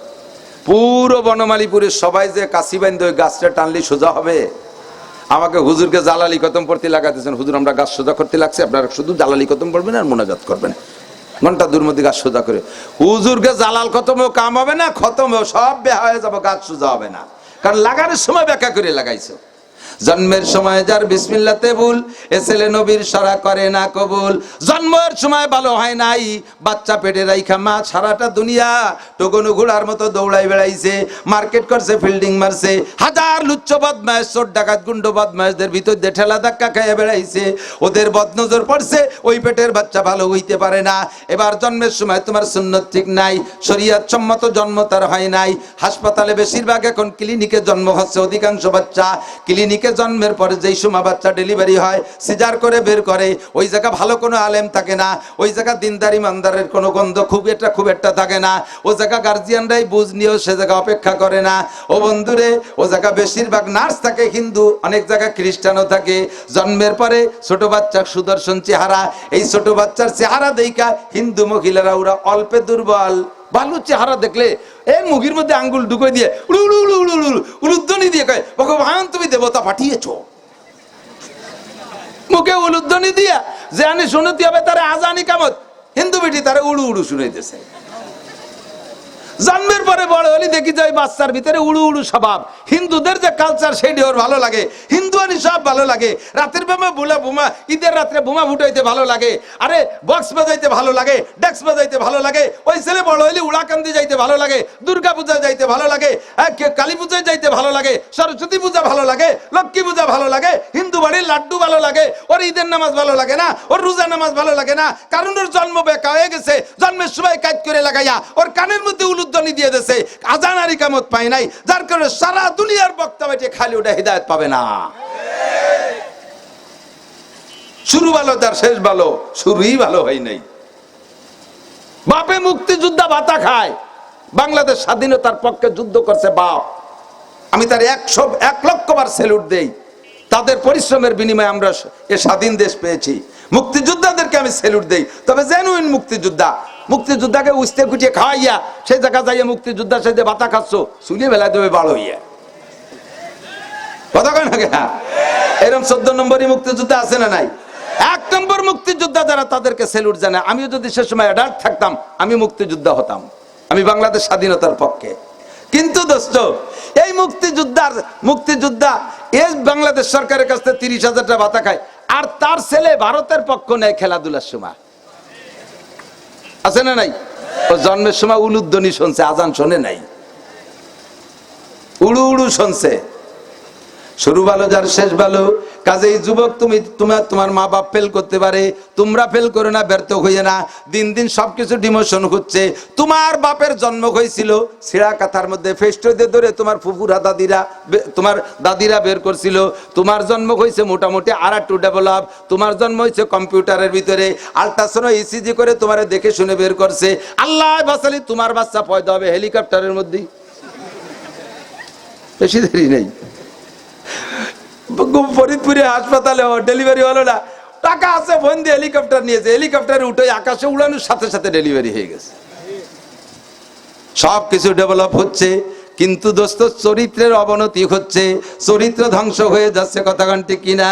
পুরো বনমালীপুরের সবাই যে কাশি বান্ধে ওই গাছটা টানলে সোজা হবে। আমাকে হুজুরকে জালালি কতম পড়তে লাগাতেছেন, হুজুর আমরা গাছ সোজা করতে লাগছে, আপনারা শুধু জালালি কতম পড়বেন আর মোনাজাত করবেন, ঘন্টা দূর মধ্যে গাছ সোজা করে। হুজুরকে জালাল খতমেও কাম হবে না, খতমেও সব বেহা হয়ে যাবো, গাছ সোজা হবে না, কারণ লাগানোর সময় ব্যাখ্যা করে লাগাইছো। জন্মের সময় যার বিসমিল্লাতে ভুল, এ ছেলে নবীর সরা করে না কবুল। জন্মের সময় ভালো হয় নাই, বাচ্চা পেটে রাইখা মা সারাটা দুনিয়া টগনু ঘোড়ার মতো দৌড়াই বেড়াইছে, মার্কেট করছে, ফিল্ডিং মারছে, হাজার লুচ্চ বদমাশ চোর ডাকাত গুন্ড বদমাশদের ভিতর দিয়ে ঠেলা ধাক্কা খাইয়ে বেড়াইছে, ওদের বদনজর পড়ছে, ওই পেটের বাচ্চা ভালো হইতে পারে না। এবার জন্মের সময় তোমার সুন্নত ঠিক নাই, শরীয়ত সম্মত জন্ম তার হয় নাই। হাসপাতালে বেশিরভাগ এখন ক্লিনিকে জন্ম হচ্ছে, অধিকাংশ বাচ্চা ক্লিনিকে জন্মের পরে যেই সময় বাচ্চা ডেলিভারি হয়, সিজার করে বের করে, ওই জায়গা ভালো কোনো আলেম থাকে না, ওই জায়গা দিনদারি মানদারের কোনো গন্ধ খুব একটা থাকে না, ও জায়গা গার্জিয়ানরাই বুঝ নিয়েও সে জায়গা অপেক্ষা করে না। ও বন্ধুরে, ও জায়গা বেশিরভাগ নার্স থাকে হিন্দু, অনেক জায়গা খ্রিস্টানও থাকে। জন্মের পরে ছোট বাচ্চা সুদর্শন চেহারা, এই ছোট বাচ্চার চেহারা দেখা হিন্দু মহিলারা ওরা অল্পে দুর্বল, ভালো চেহারা দেখলে এই মুখের মধ্যে আঙ্গুল ঢুকে দিয়ে উলুধ্বনি দিয়ে কয় ভগবান তুমি দেবতা পাঠিয়েছো, মুখে উলুধ্বনি দিয়া যে আনি শুনতে হবে তারা আজানি কামত, হিন্দু বেটি তারা উড়ু উড়ু শুনাইতেছে। জন্মের পরে বড় হলে দেখি যায় বাচ্চার ভিতরে উড়ু উড়ু স্বভাব। হিন্দুদের যে কালচার সেইটি ওর ভালো লাগে, হিন্দু আনি সব ভালো লাগে, রাতের বেমা বোমা, ঈদের রাত্রে বোমা ফুটাইতে ভালো লাগে, আরে বক্স বাজাইতে ভালো লাগে, ডেক্স বাজাইতে ভালো লাগে। ওই ছেলে বড় হইলে উড়াকান্দি যাইতে ভালো লাগে, দুর্গা পূজা যাইতে ভালো লাগে, কালী পূজায় যাইতে ভালো লাগে, সরস্বতী পূজা ভালো লাগে, লক্ষ্মী পূজা ভালো লাগে, হিন্দু বাড়ির লাড্ডু ভালো লাগে, ওর ঈদের নামাজ ভালো লাগে না, ওর রোজা নামাজ ভালো লাগে না, কারণ ওর জন্ম বেকা হয়ে গেছে। জন্মের সময় কাজ করে লাগাইয়া ওর কানের মধ্যে উলুধ্বনি দিয়ে দিয়েছে, আজান আর ইকামত পায় নাই, যার কারণে সারা দুনিয়ার বক্তা বেটে খালি ওটা হিদায়াত পাবে না। শুরু ভালো তার শেষ ভালো, শুরুই ভালো হয় নাই। বাপে মুক্তিযোদ্ধা ভাতা খায়, বাংলাদেশ স্বাধীনতার পক্ষে যুদ্ধ করছে বাপ, আমি তার 1 লক্ষ বার স্যালুট দেই। তাদের পরিশ্রমের বিনিময়ে আমরা এ স্বাধীন দেশ পেয়েছি, মুক্তিযোদ্ধাদেরকে আমি স্যালুট দেই। তবে জেনুইন মুক্তিযোদ্ধা, মুক্তিযোদ্ধাকে উস্তে কুটিয়ে খাওয়াইয়া সেই জায়গা যাইয়া মুক্তিযোদ্ধা সে যে ভাতা খাচ্ছ চুলিয়ে বেলা দেবে বাড় হইয়া কথা কয় না, এরকম 14 নম্বরই মুক্তিযোদ্ধা আছে না নাই? 1 নম্বর মুক্তিযোদ্ধা যারা তাদেরকে স্যালুট জানায়। আমিও যদি সে সময় অ্যাডাল্ট থাকতাম আমি মুক্তিযোদ্ধা হতাম, আমি বাংলাদেশ স্বাধীনতার পক্ষে। কিন্তু দোস্ত এই মুক্তিযোদ্ধা এই বাংলাদেশ সরকারের কাছ থেকে 30,000 টাকা ভাতা খায়, আর তার ছেলে ভারতের পক্ষ নেয় খেলাধুলার সময়, আছে না নাই? ও জন্মের সময় উলুধ্বনি শুনছে, আজান শোনে নাই, উড়ু উড়ু শুনছে। শুরু ভালো যার শেষ ভালো। কাজেই যুবক, তুমি তোমার মা বাপ ফেল করতে পারে, তোমরা ফেল করো না, ব্যর্থ হইয়ে না। দিন দিন সবকিছু ডিমোশন হচ্ছে। তোমার বাপের জন্ম হয়েছিল ছিঁড়া কাথার মধ্যে, ফেস্টো দিয়ে ধরে তোমার ফুফুরা তোমার দাদিরা বের করছিল। তোমার জন্ম হয়েছে মোটামুটি আর2 ডেভেলপ, তোমার জন্ম হয়েছে কম্পিউটারের ভিতরে, আল্ট্রাসাউন্ড ইসিজি করে তোমার দেখে শুনে বের করছে। আল্লাহ বাঁচালি তোমার বাচ্চা পয়দা হবে হেলিকপ্টারের মধ্যে, বেশি দেরি নেই। ফরিদপুরে হাসপাতালে ডেলিভারি হলো না, টাকা আছে, ফোন দিয়ে হেলিকপ্টার নিয়েছে, হেলিকপ্টারে উঠে আকাশে উড়ানোর সাথে সাথে ডেলিভারি হয়ে গেছে। সবকিছু ডেভেলপ হচ্ছে, কিন্তু দোস্ত চরিত্রের অবনতি হচ্ছে, চরিত্র ধ্বংস হয়ে যাচ্ছে। কথা ঠিক কিনা?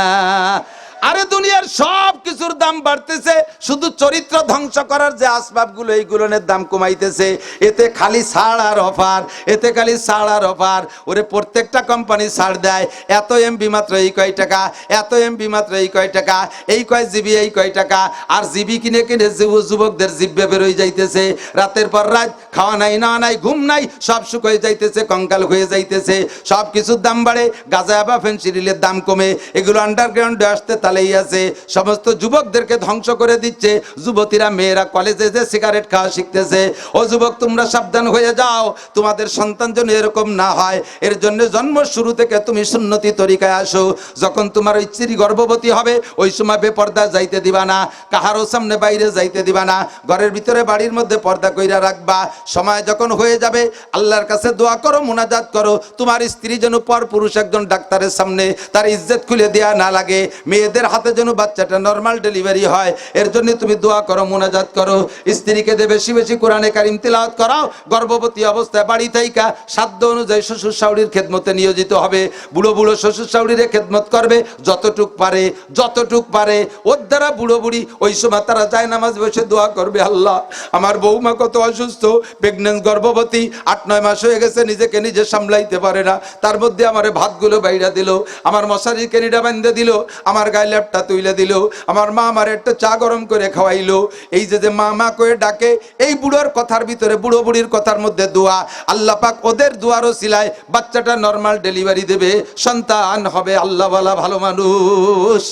আরে দুনিয়ার সব কিছুর দাম বাড়তেছে, শুধু চরিত্র ধ্বংস করার যে আসবাবগুলো এইগুলোর দাম কমাইতেছে। এতে খালি ছাড় আর অফার, এতে খালি ছাড় আর অফার। ওরে প্রত্যেকটা কোম্পানি ছাড় দেয়, এত এমবি মাত্র এই কয় টাকা, এত এমবি মাত্র এই কয় টাকা, এই কয় জিবি এই কয় টাকা। আর জিবি কিনে কিনে যুবকদের জিব্বে বেরোয় যাইতেছে, রাতের পর রাত খাওয়া নাই, না নাই, ঘুম নাই, সব শুকিয়ে যাইতেছে, কঙ্কাল হয়ে যাইতেছে। সব কিছুর দাম বাড়ে, গাঁজা বা ফেনসিডিলের দাম কমে, এগুলো আন্ডারগ্রাউন্ডে আসতে তালেই আছে। সমস্ত যুবকদেরকে ধ্বংস করে দিচ্ছে। যুবতীরা মেয়েরা কলেজে যে সিগারেট খাওয়া শিখতেছে। ও যুবক, তোমরা সাবধান হয়ে যাও, তোমাদের সন্তান যেন এরকম না হয়। এর জন্য জন্ম শুরু থেকে তুমি সুন্নতি তরিকায় আসো। যখন তোমার ওই স্ত্রী গর্ভবতী হবে, ওই সময় বেপর্দা যাইতে দিবা না, কাহারও সামনে বাইরে যাইতে দিবা না, ঘরের ভিতরে বাড়ির মধ্যে পর্দা কইরা রাখবা। সময় যখন হয়ে যাবে আল্লাহর কাছে দোয়া করো, মুনাজাত করো, তোমার স্ত্রী যেন পর পুরুষ একজন ডাক্তারের সামনে তার ইজ্জত খুলে দেয়া না লাগে, মেয়েদের হাতে যেন বাচ্চাটা নরমাল ডেলিভারি হয়। এর জন্য তুমি দোয়া করো, মুনাজাত করো। স্ত্রীকে দে বেশি বেশি কোরআনে কারিম তিলাওয়াত করাও। গর্ভবতী অবস্থায় বাড়ি থাইকা সাধ্য অনুযায়ী শ্বশুর শাশুড়ির খেদমতে নিয়োজিত হবে। বুড়ো বুড়ো শ্বশুর শাশুড়ির খেদমত করবে যতটুক পারে, যতটুক পারে। ওর দ্বারা বুড়ো বুড়ি ওই সময় তারা যায় নামাজ বসে দোয়া করবে, আল্লাহ আমার বৌমা কত অসুস্থ, প্রেগনেন্ট, গর্ভবতী, 8-9 মাস হয়ে গেছে, নিজেকে নিজে সামলাইতে পারে না, তার মধ্যে আমার ভাতগুলো বাইরা দিল, আমার মশারির কেনিটা বান্ধে দিল, আমার গায়ে ল্যাপটা তুইলে দিল, আমার মা আমার একটা চা গরম করে খাওয়াইলো। এই যে মা মা করে ডাকে, এই বুড়োর কথার ভিতরে, বুড়ো বুড়ির কথার মধ্যে দোয়া। আল্লাহ পাক ওদের দোয়ারও সিলায় বাচ্চাটা নরমাল ডেলিভারি দেবে, সন্তান হবে আল্লাহওয়ালা ভালো মানুষ।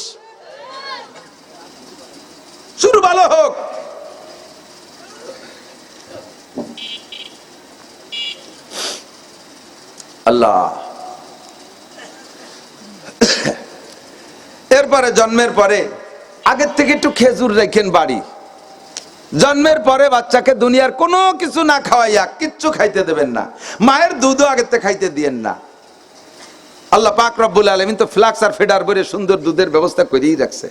শুরু ভালো হোক। আল্লাহ। এরপরে জন্মের পরে আগের থেকে একটু খেজুর রেখেন বাড়ি। জন্মের পরে বাচ্চাকে দুনিয়ার কোনো কিছু না খাওয়াইয়া কিচ্ছু খাইতে দেবেন না, মায়ের দুধও আগের থেকে খাইতে দিয়েন না। আল্লাহ পাক রব্বুল আলামিন তো ফ্লাক্স আর ফিডার করে সুন্দর দুধের ব্যবস্থা করেই রাখছে।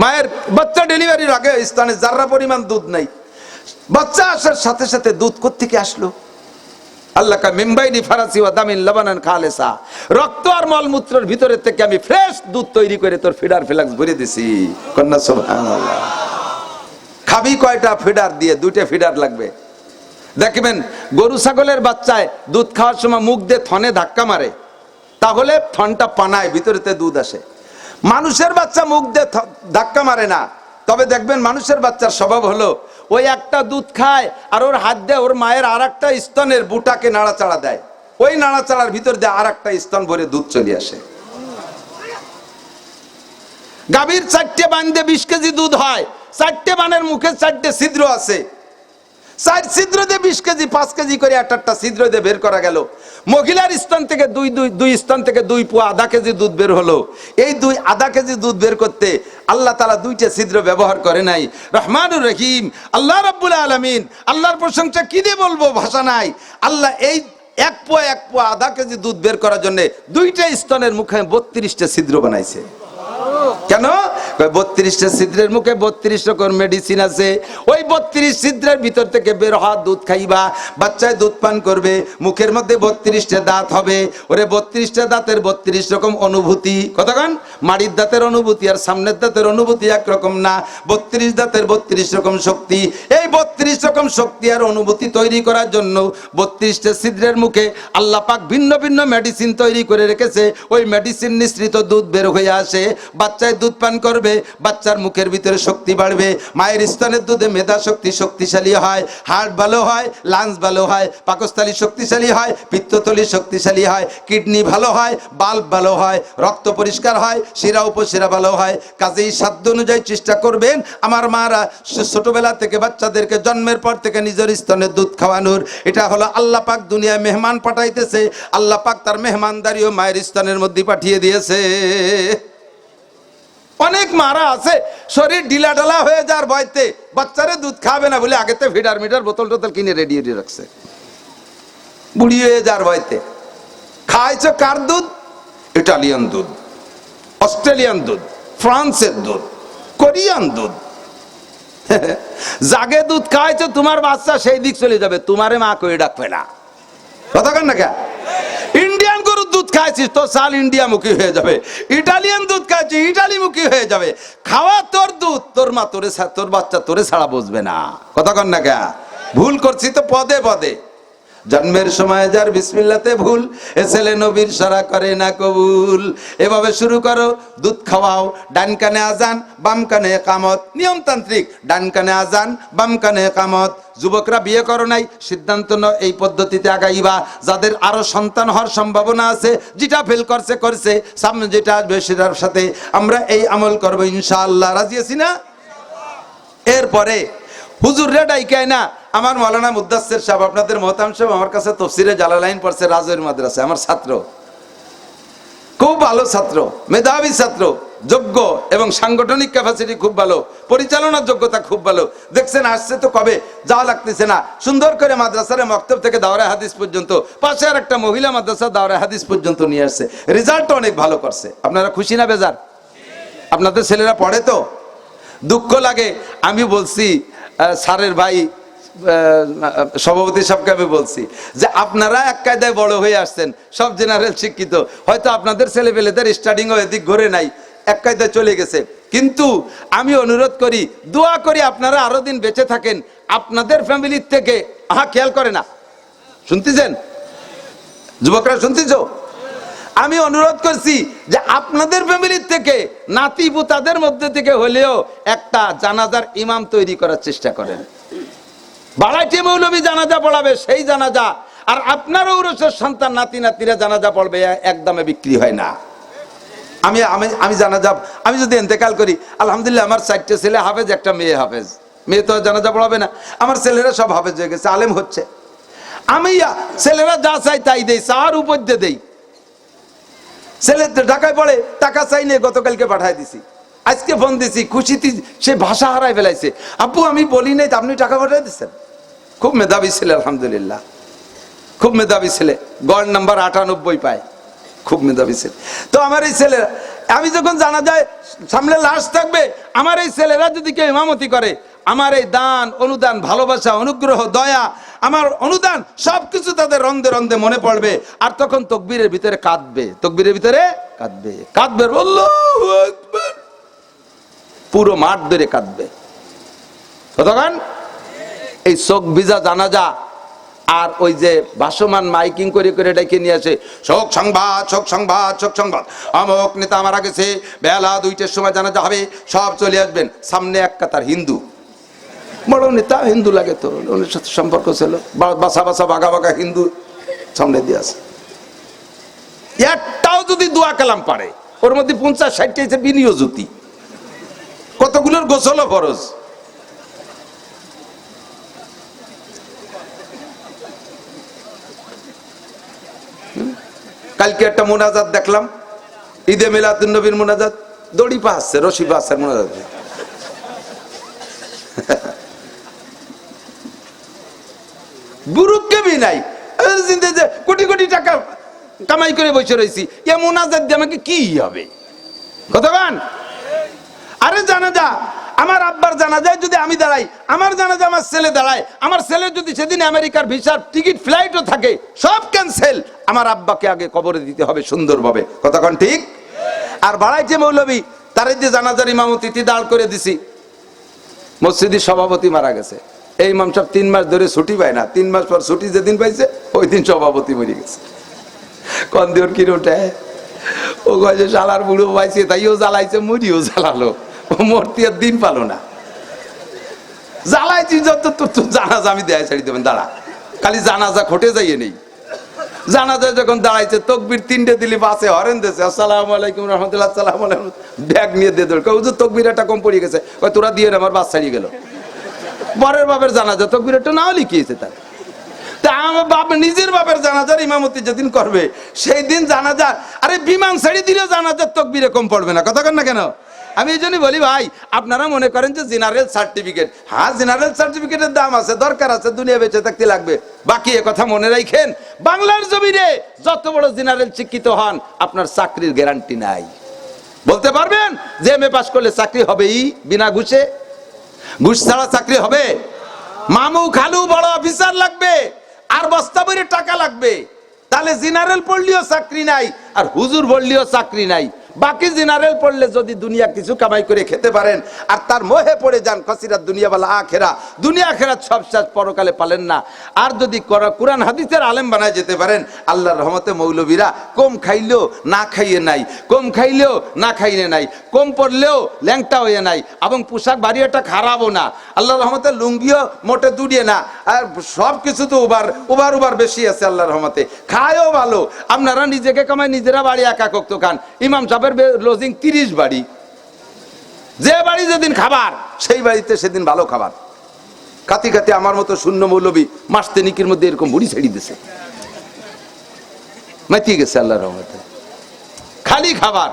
মায়ের বাচ্চা ডেলিভারির আগে স্থানে যারা পরিমাণ দুধ নাই, বাচ্চা আসার সাথে সাথে দুধ কোত্থেকে আসলো? আল্লাহ কা মিমবাইনি ফারাসি ওয়া দামিন লবানান খালেসা, রক্ত আর মলমূত্রের ভিতরে থেকে আমি ফ্রেশ দুধ তৈরি করে তোর ফিডার ফ্লাক্স ভরে দিছি। কন্যা সুবহানাল্লাহ। খাবি কয়টা ফিডার দিয়ে? 2টা ফিডার লাগবে। দেখবেন গরু ছাগলের বাচ্চায় দুধ খাওয়ার সময় মুখ দিয়ে থনে ধাক্কা মারে, তাহলে থনটা পানায়, ভিতরেতে দুধ আসে। মানুষের বাচ্চা মুখ দিয়ে ধাক্কা মারে না, তবে দেখবেন মানুষের বাচ্চার স্বভাব হলো ওই একটা দুধ খায় আর ওর হাত দিয়ে ওর মায়ের আর একটা স্তনের বুটাকে নাড়াচাড়া দেয়, ওই নাড়াচাড়ার ভিতর দিয়ে আর একটা স্তন ভরে দুধ চলে আসে। গাভীর 4টে বান দিয়ে 20 কেজি দুধ হয়, 4টে বানের মুখে 4টে ছিদ্র আছে, 4 ছিদ্র দিয়ে 20 কেজি, 5 কেজি করে একটা ছিদ্র দিয়ে বের করা গেল। মহিলার স্তন থেকে দুই স্তন থেকে 2 পোয়া আধা কেজি দুধ বের হলো। এই আধা কেজি দুধ বের করতে আল্লাহ তাআলা 2টা ছিদ্র ব্যবহার করে নাই। রহমানুর রহিম আল্লাহ রাব্বুল আলামিন, আল্লাহর প্রশংসা কি দিয়ে বলবো, ভাষা নাই। আল্লাহ এই 1 পোয়া আধা কেজি দুধ বের করার জন্য 2টা স্তনের মুখে 32টা ছিদ্র বানাইছে। কেন? 32টা ছিদ্রের মুখে 32 রকম মেডিসিন আছে। ওই 32 ছিদ্রের ভিতর থেকে বের হওয়া দুধ খাইবা, বাচ্চায় দুধ পান করবে, মুখের মধ্যে 32টা দাঁত হবে। ওরে 32টা দাঁতের 32 রকম অনুভূতি। কতক্ষণ? মাড়ির দাঁতের অনুভূতি আর সামনের দাঁতের অনুভূতি একরকম না। 32 দাঁতের 32 রকম শক্তি। এই 32 রকম শক্তি আর অনুভূতি তৈরি করার জন্য 32টা ছিদ্রের মুখে আল্লাহ পাক ভিন্ন ভিন্ন মেডিসিন তৈরি করে রেখেছে। ওই মেডিসিন নিঃসৃত দুধ বের হয়ে আসে, বাচ্চায় দুধ পান করবে, বাচ্চার মুখের ভিতরে শক্তি বাড়বে। মায়ের স্তনের দুধে মেধা শক্তি শক্তিশালী হয়, হার্ট ভালো হয়, লাংস ভালো হয়, পাকস্থলী শক্তিশালী হয়, পিত্তথলি শক্তিশালী হয়, কিডনি ভালো হয়, বাল্ব ভালো হয়, রক্ত পরিষ্কার হয়, শিরা উপশিরা ভালো হয়। কাজেই সাধ্য অনুযায়ী চেষ্টা করবেন আমার মারা ছোটবেলা থেকে বাচ্চাদেরকে জন্মের পর থেকে নিজের স্তনের দুধ খাওয়ানোর। এটা হলো আল্লাহ পাক দুনিয়ায় মেহমান পাঠাইতেছে, আল্লাহ পাক তার মেহমানদারিও মায়ের স্তনের মধ্যে পাঠিয়ে দিয়েছে। অনেক মারা আছে শরীর ঢিলা ঢালা হয়ে যাওয়ার ভয়তে বাচ্চারে দুধ খাবে না বলে আগেতে ফিডার মিটার বোতল টোতল কিনে রেডি রাখছে, বুড়ি হয়ে যাওয়ার ভয়তে। খাইছো কার দুধ? ইটালিয়ান দুধ, অস্ট্রেলিয়ান দুধ, ফ্রান্সের দুধ, কোরিয়ান দুধ। জাগে দুধ খাইছো, তোমার বাচ্চা সেই দিক চলে যাবে, তোমারে মা কই ডাকবে না। কথা কেন না? ইন্ডিয়ান গরুর দুধ দুধ খাইছিস তো চাল ইন্ডিয়া মুখী হয়ে যাবে, ইটালিয়ান দুধ খাইছিস ইটালি মুখী হয়ে যাবে। খাওয়া তোর দুধ, তোর মা তোরে, তোর বাচ্চা তোরে ছাড়া বুঝবে না। কথা কন না কে? ভুল করছি তো পদে পদে। জন্মের সময় যার বিসমিল্লাতে ভুল, এ ছেলে নবীর সারা করে না কবুল। এভাবে শুরু করো, দুধ খাওয়াও, ডান কানে আজান বাম কানে একামত, নিয়মতান্ত্রিক, ডান কানে আজান বাম কানে একামত। যুবকরা বিয়ে করো নাই, সিদ্ধান্ত নাও এই পদ্ধতিতে আগাইবা। যাদের আরো সন্তান হওয়ার সম্ভাবনা আছে, যেটা ফেল করছে করছে, সামনে যেটা আসবে সেটার সাথে আমরা এই আমল করবো ইনশাআল্লাহ। রাজি আছি না? এরপরে হুজুররা ডাইকায় না, আমার মৌলানা মুদ্দাসসির সাহেব, আপনাদের মহতাম সাহেব আমার কাছে তফসিরে জালালাইন পড়ছে রাজৈর মাদ্রাসায়, আমার ছাত্র, খুব ভালো ছাত্র, মেধাবী ছাত্র, যোগ্য এবং সাংগঠনিক ক্যাপাসিটি খুব ভালো, পরিচালনার যোগ্যতা খুব ভালো। দেখছেন আসছে তো কবে, যাওয়া লাগতেছে না, সুন্দর করে মাদ্রাসার মক্তব থেকে দাওরায়ে হাদিস পর্যন্ত, পাশে আর একটা মহিলা মাদ্রাসা দাওরায়ে হাদিস পর্যন্ত নিয়ে আসছে, রেজাল্ট অনেক ভালো করছে। আপনারা খুশি না বেজার? আপনাদের ছেলেরা পড়ে তো? দুঃখ লাগে। আমি বলছি স্যারের ভাই সভাপতি সাহেবকে আমি বলছি যে আপনারা এক কায়দায় বড় হয়ে আসছেন, সব জেনারেল শিক্ষিত, হয়তো আপনাদের ছেলে পেলেদের স্টাডিংও এদিক ঘুরে নাই, এক কায়দায় চলে গেছে। কিন্তু আমি অনুরোধ করি, দোয়া করি আপনারা আরো দিন বেঁচে থাকেন। আপনাদের ফ্যামিলির থেকে খেয়াল করে না, শুনতেছেন যুবকরা, শুনতেছ? আমি অনুরোধ করছি যে আপনাদের ফ্যামিলির থেকে নাতি পুতাদের মধ্যে থেকে হলেও একটা জানাজার ইমাম তৈরি করার চেষ্টা করেন। বাড়াইতে মৌলবী জানাজা পড়াবে, সেই জানাজা, আর আপনার ঔরসের সন্তান নাতি নাতিরা জানাজা পড়বে, একদমে বিক্রি হয় না। আমি আমি আমি জানাজা, আমি যদি ইন্তেকাল করি, আলহামদুলিল্লাহ আমার 4টে ছেলে হাফেজ, একটা মেয়ে হাফেজ, মেয়ে তো জানাজা পড়াবে না, আমার ছেলেরা সব হাফেজ হয়ে গেছে, আলেম হচ্ছে। আমি ছেলেরা যা চাই তাই দেই, চার উপর দিয়ে দেই। ছেলে ঢাকায় পড়ে, টাকা চাই নিয়ে গতকালকে পাঠাই দিছি, আজকে ফোন দিছি, খুশিতে সে ভাষা হারাই ফেলাইছে, আপু আমি বলি নাই আপনি টাকা পাঠাই দিচ্ছেন। খুব মেধাবী ছেলে, আলহামদুলিল্লাহ খুব মেধাবী ছেলে, গড় নাম্বার 98 পায়, খুব মেধাবী ছেলে। তো আমার এই ছেলেরা, আমি যখন জানা যায় সামনে লাশ থাকবে, আমার এই ছেলেরা যদি কেউ ইমামতি করে, আমার এই দান অনুদান ভালোবাসা অনুগ্রহ দয়া আমার অনুদান সবকিছু তাদের রন্ধে রন্ধে মনে পড়বে। আর তখন তকবীরের ভিতরে কাঁদবে, তকবীরের ভিতরে কাঁদবে, কাঁদবে, আল্লাহু আকবার, পুরো মাঠ ধরে কাঁদবে। তখন এই চোখ ভিজা জানাজা, আর ওই যে ভাসমান মাইকিং করে করে ডেকে নিয়ে আসে, শোক সংবাদ, শোক সংবাদ, শোক সংবাদ, অমুক নেতা মারা গেছে, বেলা 2টার সময় জানাজা হবে, সব চলে আসবেন। সামনে এক কাতার হিন্দু, বড় নেতা, হিন্দু লাগে তো, ওনার সাথে সম্পর্ক ছিল, বাসা বাসা বাঘা বাঘা হিন্দু সামনে দিয়ে আসে। একটাও যদি দোয়া কালাম পারে, ওর মধ্যে 50-60টা বিনিয়োজতি, কতগুলোর গোসলও ফরজ। কালকে একটা মোনাজাত দেখলাম, ঈদে মিলাদুন নবীর মোনাজাত, দড়ি পাচ্ছে, রশি পাচ্ছে মোনাজাত, গুরুত্ব নাই। কোটি কোটি টাকা কামাই করে বসে রয়েছি, এ মোনাজাত দিয়ে আমাকে কি হবে? কতক্ষণ? আরে জানাজা, আমার আব্বার জানাজায় যদি আমি দাঁড়াই, আমার জানাজা আমার ছেলে দাঁড়ায়, আমার ছেলে যদি সেদিন আমেরিকার ভিসার টিকিট ফ্লাইটও থাকে, সব ক্যান্সেল, আমার আব্বাকে আগে কবরে দিতে হবে সুন্দরভাবে। কতক্ষণ ঠিক? আর বাড়াইছে মৌলবী, তার যে জানাজার ইমামতি দাঁড় করে দিছি, মসজিদের সভাপতি মারা গেছে, এই ইমাম সাহেব 3 মাস ধরে ছুটি পায় না, 3 মাস পর ছুটি যেদিন পাইছে ওই দিন সভাপতি মরে গেছে। কন্দিওর কি রোটে ও কয়েছে শালার বুড়ো পাইছে, তাইও জ্বালাইছে, মরিও জ্বালালো, ও মূর্তি আর দিন পালো না, জ্বালাইছি যত তোর জানাজা আমি দেয় ছাড়ি দেবেন, দাঁড়া, খালি জানাজা খটে যাইয়ে নেই। জানাজা যখন দাঁড়াইছে, তকবির 3টে দিলি, বাসে হরেন দিয়েছে, আসসালামু আলাইকুম রহমতুল্লাহ, আসসালামু আলাইকুম, ব্যাগ নিয়ে দিয়ে দেবে, তকবির একটা কম পড়ে গেছে, ওই তোরা দিয়ে আমার বাস ছাড়িয়ে গেল। পরের বাপের জানাজা তকবির একটা নাও লিখিয়েছে তার, তা আমার বাপ নিজের বাপের জানাজার ইমামতি যেদিন করবে সেই দিন জানাজা, আরে বিমান ছেড়ে দিলেও জানাজার তকবিরে কম পড়বে না। কথা কন না কেন? আমি এই জন্যই বলি ভাই, আপনারা মনে করেন যে জেনারেল সার্টিফিকেট, হ্যাঁ জেনারেল সার্টিফিকেটের দাম আছে, দরকার আছে, দুনিয়া বেঁচে থাকতে লাগবে, বাকি এ কথা মনে রাখেন, বাংলার জমিনে যত বড় জেনারেল শিক্ষিত হন, আপনার চাকরির গ্যারান্টি নাই। বলতে পারবেন যে এমএ পাস করলে চাকরি হবেই বিনা ঘুষে? ঘুষ ছাড়া চাকরি হবে? মামু খালু বড় অফিসার লাগবে, আর বস্তা ভরে টাকা লাগবে, তাহলে জেনারেল পড়লেও চাকরি নাই, আর হুজুর বললেও চাকরি নাই। বাকি জেনারেল পড়লে যদি দুনিয়া কিছু কামাই করে খেতে পারেন, আর তার মোহে পড়ে যান, খসিরাত দুনিয়া ওয়াল আখিরা, দুনিয়া আখিরাত সব শেষ, পরকালে পালেন না। আর যদি কোরআন হাদিসের আলেম বানায় যেতে পারেন, আল্লাহর রহমতে মৌলবীরা কম খাইলেও না খাইয়ে নাই, কম খাইলেও না খাইয়ে নাই, কম পড়লেও ল্যাংটা হয়ে নাই, এবং পোশাক বাড়িটা খারাপও না, আল্লাহর রহমতে লুঙ্গিও মোটে দুড়িয়ে না, আর সব কিছু তো উবার বেশি আছে আল্লাহর রহমতে, খায়ও ভালো। আপনারা নিজেকে কামায় নিজেরা বাড়ি একা কক্ত খান, ইমাম সাহেবের লজিং 30 বাড়ি, যে বাড়ি যেদিন খাবার সেই বাড়িতে সেদিন ভালো খাবার। কাতি কাতি আমার মতো শূন্য মৌলবী মাস তিনিকের মধ্যে এরকম বুড়ি ছেড়ে দিছে, মাতিয়ে গেছে আল্লাহর রহমতে। খালি খাবার,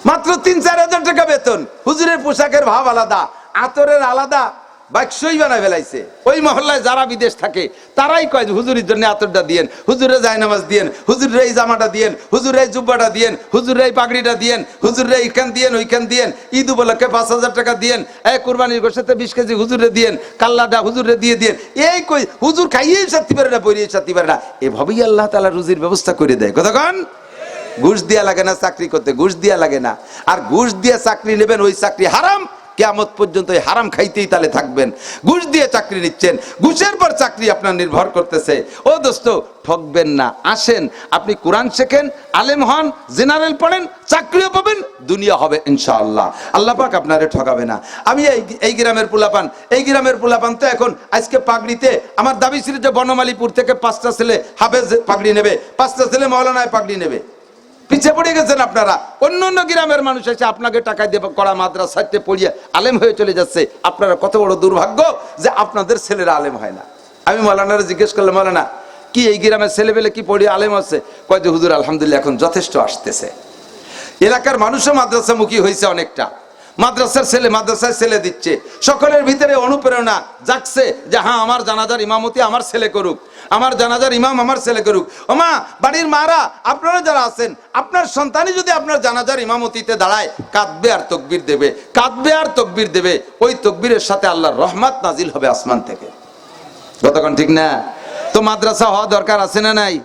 মাত্র 3-4 হাজার টাকা বেতন। হুজুরের পোশাকের ভাব আলাদা, আতরের আলাদা, বাক্সই বানায় ফেলাইছে। ওই মহল্লায় যারা বিদেশ থাকে তারাই কয় হুজুরের জন্য আতরটা দিয়েন, হুজুরে জায়নামাজ দিয়েন, হুজুরের এই জামাটা দিয়েন, হুজুরের এই জুব্বাটা দিয়েন, হুজুরের এই পাগড়িটা দিয়েন, হুজুরের এইখান দিয়েন, ওইখান দিয়েন, ঈদ উপলক্ষে 5,000 টাকা দিয়েন, এই কুরবানির গোশতে 20 কেজি হুজুরে দিয়েন, কাল্লাটা হুজুরে দিয়ে দিয়েন। এই কই হুজুর খাইয়েই শান্তি পারে না, বইয়েই শান্তি পারে না। এভাবেই আল্লাহ তাআলা রুজির ব্যবস্থা করে দেয়। কতক্ষণ ঘুষ দিয়া লাগে না চাকরি করতে, ঘুষ দিয়া লাগে না। আর ঘুষ দিয়ে চাকরি নেবেন, ওই চাকরি হারাম, কিয়ামত পর্যন্ত এই হারাম খাইতেই তাহলে থাকবেন। ঘুষ দিয়ে চাকরি নিচ্ছেন, ঘুষের পর চাকরি আপনার নির্ভর করতেছে। ও দোস্ত, ঠকবেন না। আসেন, আপনি কোরআন শেখেন, আলেম হন, জেনারেল পড়েন, চাকরিও পাবেন, দুনিয়া হবে ইনশাআল্লাহ। আল্লাহ পাক আপনারে ঠকাবে না। আমি এই গ্রামের পোলাপান তো এখন আজকে পাগড়িতে আমার দাবি ছিল যে বনমালীপুর থেকে 5টা ছেলে হাফেজ পাগড়ি নেবে, 5টা ছেলে মাওলানায় পাগড়ি নেবে। পিছিয়ে পড়ে গেছেন আপনারা। অন্য অন্য গ্রামের মানুষ এসে আপনাকে টাকা দিয়ে করা মাদ্রাসাতে পড়িয়ে আলেম হয়ে চলে যাচ্ছে। আপনারা কত বড় দুর্ভাগ্য যে আপনাদের ছেলেরা আলেম হয় না। আমি মাওলানারা জিজ্ঞেস করলাম, মাওলানা কি এই গ্রামের ছেলেবেলে কি পড়িয়ে আলেম আছে? কয় যে হুজুর আলহামদুলিল্লাহ এখন যথেষ্ট আসতেছে। এলাকার মানুষও মাদ্রাসামুখী হয়েছে অনেকটা, মাদ্রাসায় ছেলে দিচ্ছে। সকলের ভিতরে অনুপ্রেরণা জাগছে যে হ্যাঁ, আমার জানাজার ইমামতি আমার ছেলে করুক, আমার জানাজার ইমাম আমার ছেলে করুক। ওমা, বাড়ির মারা আপনারা যারা আছেন, আপনার সন্তানই যদি আপনার জানাজার ইমামতিতে দাঁড়ায়, কাঁদবে আর তকবীর দেবে, কাঁদবে আর তকবীর দেবে। ওই তকবীরের সাথে আল্লাহর রহমত নাজিল হবে আসমান থেকে। কতক্ষণ ঠিক না? তো মাদ্রাসা হওয়া দরকার আছে না নাই?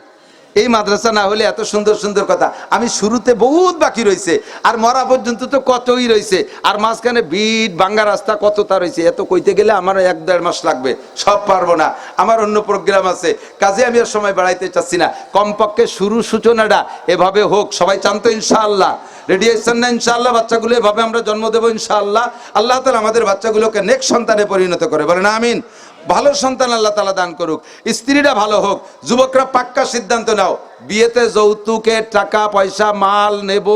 এই মাদ্রাসা না হলে এত সুন্দর সুন্দর কথা। আমি শুরুতে বহুত বাকি রয়েছে, আর মরা পর্যন্ত তো কতই রয়েছে, আর মাঝখানে বিট ভাঙ্গা রাস্তা কতটা রয়েছে। এত কইতে গেলে আমার 1-1.5 মাস লাগবে, সব পারবো না, আমার অন্য প্রোগ্রাম আছে। কাজে আমি আর সময় বাড়াইতে চাচ্ছি না। কমপক্ষে সূচনাটা এভাবে হোক। সবাই চান তো ইনশাআল্লাহ? রেডি আছেন না ইনশাআল্লাহ? বাচ্চাগুলো এভাবে আমরা জন্ম দেবো ইনশাআল্লাহ। আল্লাহ তাআলা আমাদের বাচ্চাগুলোকে নেক সন্তানে পরিণত করে, বলেন আমিন। ভালো সন্তান আল্লাহ তাআলা দান করুক, স্ত্রীরা ভালো হোক। যুবকরা পাক্কা সিদ্ধান্ত নাও, বিয়েতে যৌতুকের টাকা পয়সা মাল নেব,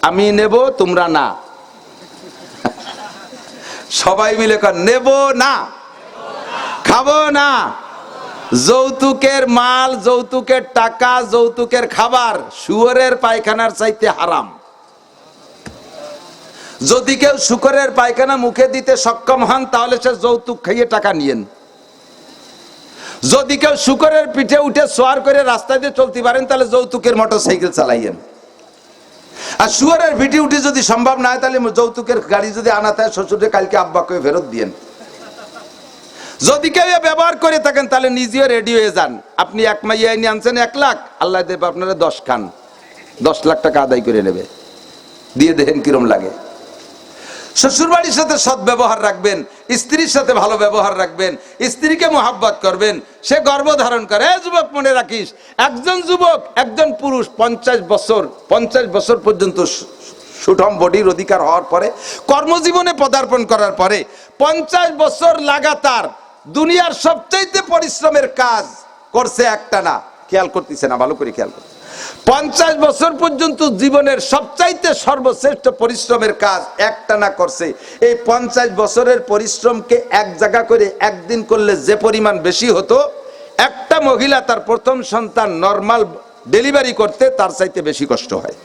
আমি নেব, তোমরা না। সবাই মিলে কর, নেব না, খাবো না। যৌতুকের মাল, যৌতুকের টাকা, যৌতুকের খাবার শুয়োরের পায়খানার চাইতে হারাম। যদি কেউ শুকরের পায়খানা মুখে দিতে সক্ষম হন, তাহলে সে যৌতুক খাইয়ে টাকা নিয়েন। যদি কেউ শুকরের পিঠে উঠে সোয়ার করে রাস্তায় দিয়ে চলতে পারেন, তাহলে যৌতুকের মোটরসাইকেল চালাইয়েন। আর শুকরের পিঠে উঠে যদি সম্ভব না হয়, তাহলে যৌতুকের গাড়ি যদি আনাতে হয়, শ্বশুরে কালকে আব্বাকে ফেরত দিয়েন। যদি কেউ ব্যবহার করে থাকেন, তাহলে নিজেও রেডি হয়ে যান। আপনি 1 মাইয়া নিয়ে আনছেন 1 লাখ, আল্লাহ দেব আপনারা 10 খান, 10 লাখ টাকা আদায় করে নেবে। দিয়ে দেখেন কিরম লাগে। শ্বশুর বাড়ির সাথে সৎ ব্যবহার রাখবেন, স্ত্রীর সাথে ভালো ব্যবহার রাখবেন, স্ত্রীকে মোহাব্বত করবেন, সে গর্ভ ধারণ করে। যুবক মনে রাখিস, একজন যুবক, একজন পুরুষ 50 বছর পর্যন্ত সুঠম বডির অধিকার হওয়ার পরে, কর্মজীবনে পদার্পণ করার পরে 50 বছর লাগাতার দুনিয়ার সবচাইতে পরিশ্রমের কাজ করছে একটা না। খেয়াল করতেছে না? ভালো করে খেয়াল করতে। 50 বছর পর্যন্ত জীবনের সবচাইতে সর্বশ্রেষ্ঠ পরিশ্রমের কাজ একটা না করছে। এই 50 বছরের পরিশ্রমকে এক জায়গা করে একদিন করলে যে পরিমাণ বেশি হতো, একটা মহিলা তার প্রথম সন্তান নরমাল ডেলিভারি করতে তার চাইতে বেশি কষ্ট হয়।